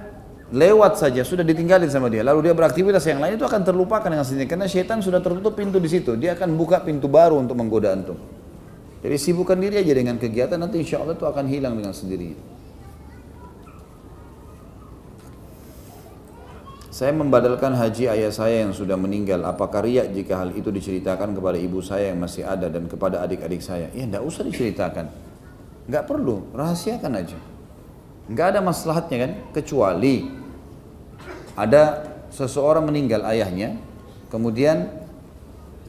lewat saja sudah ditinggalin sama dia, lalu dia beraktivitas yang lain, itu akan terlupakan dengan sendirinya karena syaitan sudah tertutup pintu di situ. Dia akan buka pintu baru untuk menggoda antum. Jadi sibukkan diri aja dengan kegiatan, nanti insya Allah itu akan hilang dengan sendirinya. Saya membadalkan haji ayah saya yang sudah meninggal. Apakah riya jika hal itu diceritakan kepada ibu saya yang masih ada dan kepada adik-adik saya? Ya tidak usah diceritakan, nggak perlu, rahasiakan aja. Nggak ada maslahatnya kan, kecuali ada seseorang meninggal ayahnya, kemudian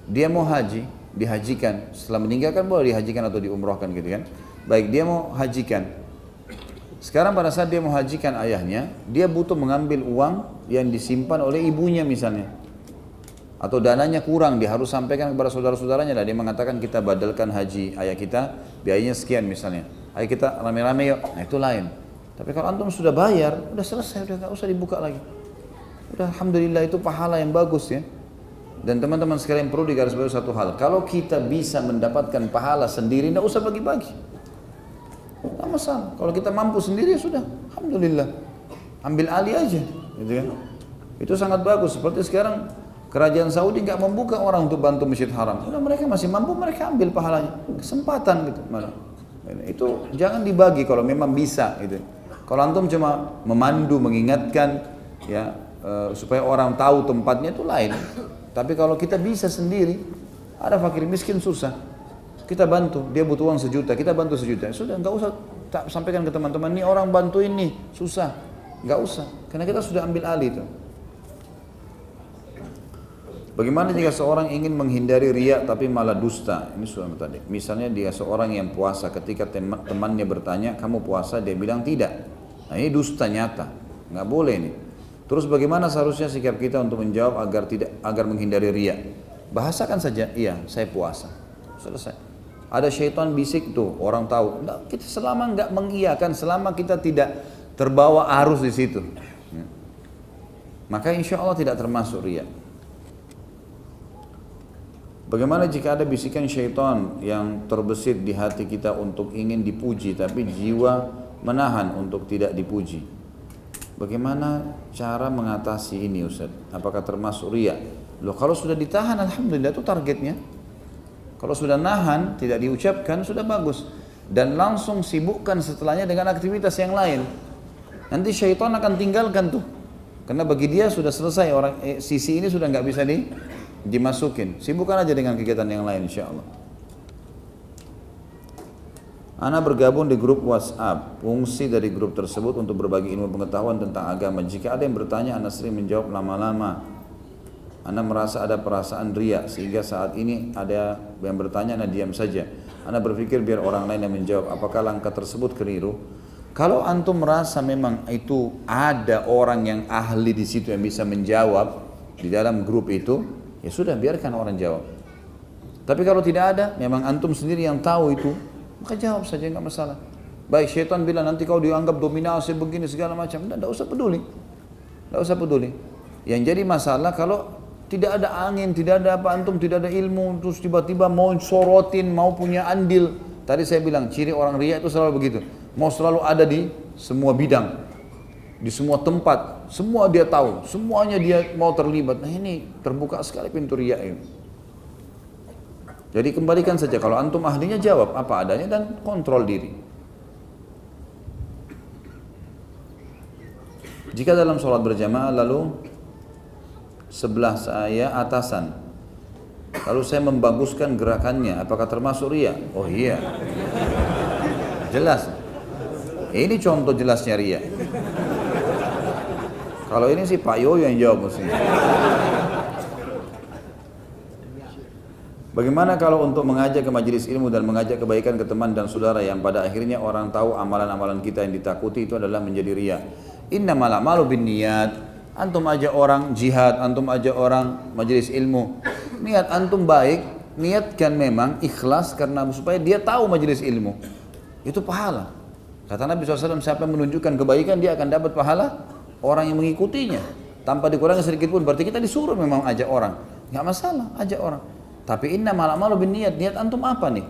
dia mau haji, dihajikan. Setelah meninggal kan boleh dihajikan atau diumrohkan gitu kan. Baik, dia mau hajikan. Sekarang pada saat dia mau hajikan ayahnya, dia butuh mengambil uang yang disimpan oleh ibunya misalnya. atau dananya kurang, dia harus sampaikan kepada saudara-saudaranya. Lah dia mengatakan kita badalkan haji ayah kita, biayanya sekian misalnya. Ayo kita rame-rame yuk. Nah itu lain. Tapi kalau antum sudah bayar, udah selesai, udah nggak usah dibuka lagi. Udah alhamdulillah itu pahala yang bagus ya. Dan teman-teman sekalian perlu digarisbawahi satu hal. Kalau kita bisa mendapatkan pahala sendiri, nggak usah bagi-bagi. Nggak masalah. Kalau kita mampu sendiri ya sudah, alhamdulillah. Ambil alih aja, gitu kan? Itu sangat bagus. Seperti sekarang kerajaan Saudi nggak membuka orang untuk bantu Masjid Haram. Udah mereka masih mampu, mereka ambil pahalanya. Kesempatan gitu malah. Itu jangan dibagi kalau memang bisa gitu. Kalau antum cuma memandu, mengingatkan ya supaya orang tahu tempatnya itu lain. Tapi kalau kita bisa sendiri, ada fakir miskin susah, kita bantu, dia butuh uang 1 juta, kita bantu 1 juta. Sudah, nggak usah tak sampaikan ke teman-teman, nih orang bantuin nih, susah. Nggak usah, karena kita sudah ambil alih itu. Bagaimana jika seorang ingin menghindari riya tapi malah dusta? Ini sudah tadi. Misalnya dia seorang yang puasa, ketika temannya bertanya, kamu puasa? Dia bilang tidak. Nah ini dusta nyata, nggak boleh nih. Terus bagaimana seharusnya sikap kita untuk menjawab agar menghindari riya? Bahasakan saja, iya saya puasa. Selesai. Ada syaitan bisik tuh, orang tahu. Nah, kita selama nggak mengiyakan, selama kita tidak terbawa arus di situ, ya, maka insya Allah tidak termasuk riya. Bagaimana jika ada bisikan syaitan yang terbesit di hati kita untuk ingin dipuji, tapi jiwa menahan untuk tidak dipuji? Bagaimana cara mengatasi ini Ustaz? Apakah termasuk riya? Loh kalau sudah ditahan alhamdulillah itu targetnya. Kalau sudah nahan, tidak diucapkan sudah bagus. Dan langsung sibukkan setelahnya dengan aktivitas yang lain. Nanti syaitan akan tinggalkan tuh. Karena bagi dia sudah selesai, sisi ini sudah nggak bisa dimasukin. Sibukkan aja dengan kegiatan yang lain insya Allah. Ana bergabung di grup WhatsApp, fungsi dari grup tersebut untuk berbagi ilmu pengetahuan tentang agama. Jika ada yang bertanya, Ana sering menjawab lama-lama. Ana merasa ada perasaan riya, sehingga saat ini ada yang bertanya, Ana diam saja. Ana berpikir biar orang lain yang menjawab, apakah langkah tersebut keliru? Kalau antum merasa memang itu ada orang yang ahli di situ yang bisa menjawab di dalam grup itu, ya sudah biarkan orang jawab. Tapi kalau tidak ada, memang antum sendiri yang tahu itu, maka jawab saja, nggak masalah. Baik syaitan bilang nanti kau dianggap dominasi begini segala macam, tidak usah peduli, tidak usah peduli. Yang jadi masalah kalau tidak ada angin, tidak ada apa, antum tidak ada ilmu, terus tiba-tiba mau sorotin, mau punya andil. Tadi saya bilang ciri orang riya itu selalu begitu, mau selalu ada di semua bidang, di semua tempat, semua dia tahu, semuanya dia mau terlibat. Nah ini terbuka sekali pintu riya ini. Jadi kembalikan saja, kalau antum ahlinya jawab apa adanya dan kontrol diri. Jika dalam sholat berjamaah lalu sebelah saya atasan, lalu saya membaguskan gerakannya, apakah termasuk riya? Oh iya, jelas. Ini contoh jelasnya riya. Kalau ini sih Pak Yoyo yang jawab mestinya. Bagaimana kalau untuk mengajak ke majelis ilmu dan mengajak kebaikan ke teman dan saudara yang pada akhirnya orang tahu amalan-amalan kita yang ditakuti itu adalah menjadi riya. Innamal a'malu binniyat. Antum ajak orang jihad, antum ajak orang majelis ilmu. Niat antum baik, niatkan memang ikhlas karena supaya dia tahu majelis ilmu. Itu pahala. Kata Nabi SAW, siapa yang menunjukkan kebaikan dia akan dapat pahala orang yang mengikutinya. Tanpa dikurangi sedikit pun, berarti kita disuruh memang ajak orang. Nggak masalah, ajak orang. Tapi innamal a'malu binniyat, niat antum apa nih?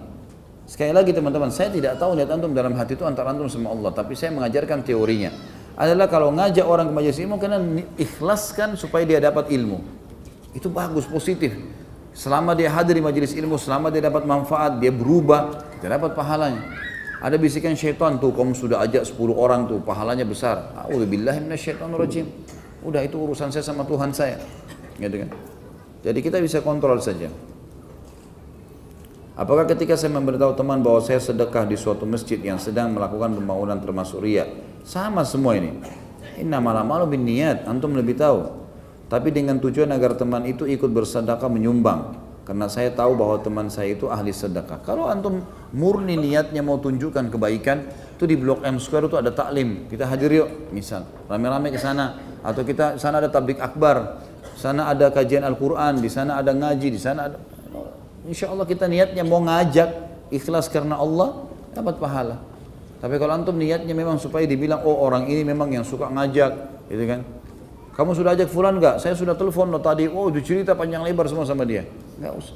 Sekali lagi teman-teman, saya tidak tahu niat antum dalam hati itu antara antum sama Allah, tapi saya mengajarkan teorinya. Adalah kalau ngajak orang ke majelis ilmu, karena ikhlaskan supaya dia dapat ilmu. Itu bagus, positif. Selama dia hadir di majelis ilmu, selama dia dapat manfaat, dia berubah, dia dapat pahalanya. Ada bisikan syaitan tuh, kamu sudah ajak 10 orang tuh, pahalanya besar. A'udzubillahi minasyaitonirrajim. Udah itu urusan saya sama Tuhan saya. Gitu kan? Jadi kita bisa kontrol saja. Apakah ketika saya memberitahu teman bahwa saya sedekah di suatu masjid yang sedang melakukan pembangunan termasuk riya? Sama semua ini. Innamal a'malu binniyat, antum lebih tahu. Tapi dengan tujuan agar teman itu ikut bersedekah menyumbang. Karena saya tahu bahwa teman saya itu ahli sedekah. Kalau antum murni niatnya mau tunjukkan kebaikan, itu di Blok M Square itu ada taklim. Kita hadir yuk, misal. Rame-rame ke sana atau kita sana ada tablik akbar. sana ada kajian Al-Quran, di sana ada ngaji, di sana ada. Insya Allah kita niatnya mau ngajak, ikhlas karena Allah, dapat pahala. Tapi kalau antum niatnya memang supaya dibilang, oh orang ini memang yang suka ngajak, gitu kan. Kamu sudah ajak fulan enggak? Saya sudah telepon loh tadi, oh dicerita panjang lebar semua sama dia. Enggak usah.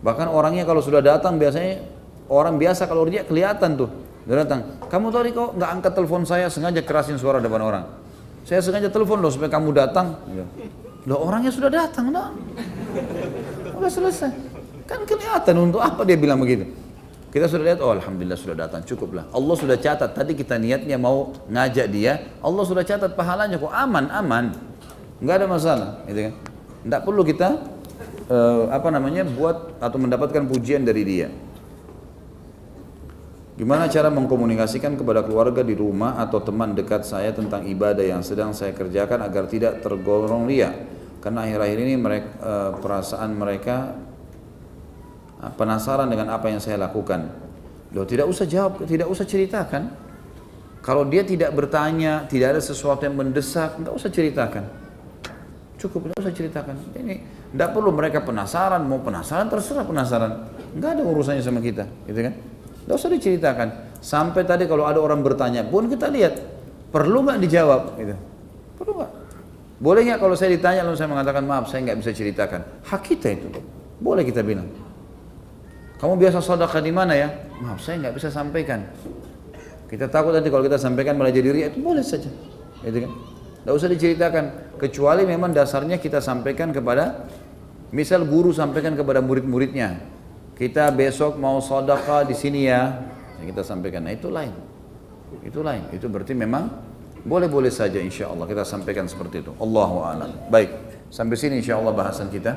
Bahkan orangnya kalau sudah datang biasanya, orang biasa kalau dia kelihatan tuh, dia datang. Kamu tadi kok enggak angkat telepon saya, sengaja kerasin suara depan orang. Saya sengaja telepon loh supaya kamu datang. Loh orangnya sudah datang, dah. Udah selesai. Kan kelihatan untuk apa dia bilang begitu. Kita sudah lihat, oh alhamdulillah sudah datang, cukuplah. Allah sudah catat, tadi kita niatnya mau ngajak dia, Allah sudah catat pahalanya kok, aman, nggak ada masalah, gitu kan? Nggak perlu kita buat atau mendapatkan pujian dari dia. Gimana cara mengkomunikasikan kepada keluarga di rumah atau teman dekat saya tentang ibadah yang sedang saya kerjakan agar tidak tergolong ria? Karena akhir-akhir ini perasaan mereka penasaran dengan apa yang saya lakukan. Loh, tidak usah jawab, tidak usah ceritakan. Kalau dia tidak bertanya, tidak ada sesuatu yang mendesak, nggak usah ceritakan. Cukup, nggak usah ceritakan. Ini nggak perlu mereka penasaran, mau penasaran terserah penasaran. Nggak ada urusannya sama kita, gitu kan? Nggak usah diceritakan. Sampai tadi kalau ada orang bertanya pun kita lihat, perlu nggak dijawab, gitu. Perlu nggak? Boleh nggak kalau saya ditanya lalu saya mengatakan maaf, saya nggak bisa ceritakan. Hak kita itu, boleh kita bilang. Kamu biasa sedekah di mana ya? Maaf, saya nggak bisa sampaikan. Kita takut nanti kalau kita sampaikan malah jadi riya, itu boleh saja, gitu kan? Nggak usah diceritakan, kecuali memang dasarnya kita sampaikan kepada, misal guru sampaikan kepada murid-muridnya, kita besok mau sedekah di sini ya, kita sampaikan. Nah itu lain, itu berarti memang boleh-boleh saja insya Allah kita sampaikan seperti itu. Allahu a'lam. Baik, sampai sini insya Allah bahasan kita.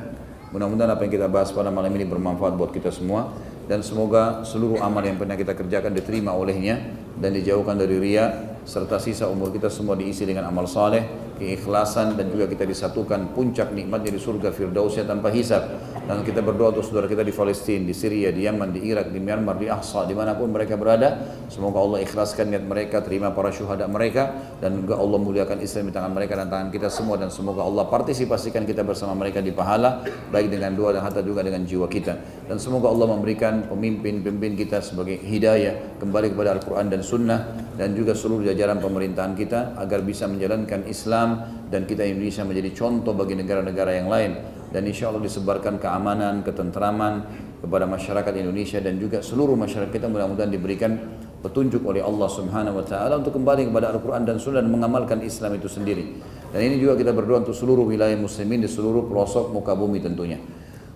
Mudah-mudahan apa yang kita bahas pada malam ini bermanfaat buat kita semua, dan semoga seluruh amal yang pernah kita kerjakan diterima olehnya dan dijauhkan dari riya, serta sisa umur kita semua diisi dengan amal saleh, keikhlasan, dan juga kita disatukan puncak nikmatnya di surga Firdausnya tanpa hisab. Dan kita berdoa untuk saudara kita di Palestina, di Syria, di Yaman, di Irak, di Myanmar, di Ahsa, dimanapun mereka berada, semoga Allah ikhlaskan niat mereka, terima para syuhada mereka, dan juga Allah muliakan Islam di tangan mereka dan tangan kita semua, dan semoga Allah partisipasikan kita bersama mereka di pahala, baik dengan doa dan harta juga dengan jiwa kita. Dan semoga Allah memberikan pemimpin kita sebagai hidayah kembali kepada Al-Quran dan Sunnah, dan juga seluruh jajaran pemerintahan kita agar bisa menjalankan Islam, dan kita Indonesia menjadi contoh bagi negara-negara yang lain, dan insya Allah disebarkan keamanan, ketentraman kepada masyarakat Indonesia, dan juga seluruh masyarakat kita mudah-mudahan diberikan petunjuk oleh Allah Subhanahu wa taala untuk kembali kepada Al-Quran dan Sunnah dan mengamalkan Islam itu sendiri. Dan ini juga kita berdoa untuk seluruh wilayah muslimin di seluruh pelosok muka bumi tentunya.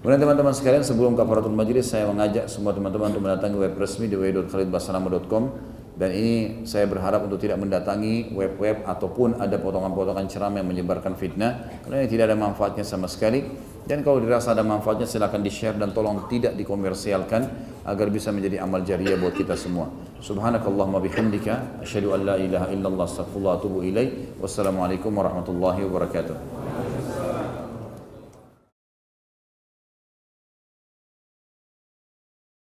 Kemudian teman-teman sekalian, sebelum kafaratul majlis, saya mengajak semua teman-teman untuk mendatangi web resmi di www.khalidbasalamah.com. Dan ini saya berharap untuk tidak mendatangi web-web ataupun ada potongan-potongan ceramah yang menyebarkan fitnah, karena ini tidak ada manfaatnya sama sekali. Dan kalau dirasa ada manfaatnya silakan di-share dan tolong tidak dikomersialkan agar bisa menjadi amal jariah buat kita semua. Subhanakallahumma bihamdika asyhadu an la ilaha illallah astaghfirullah wa atubu ilaik. Wassalamualaikum warahmatullahi wabarakatuh.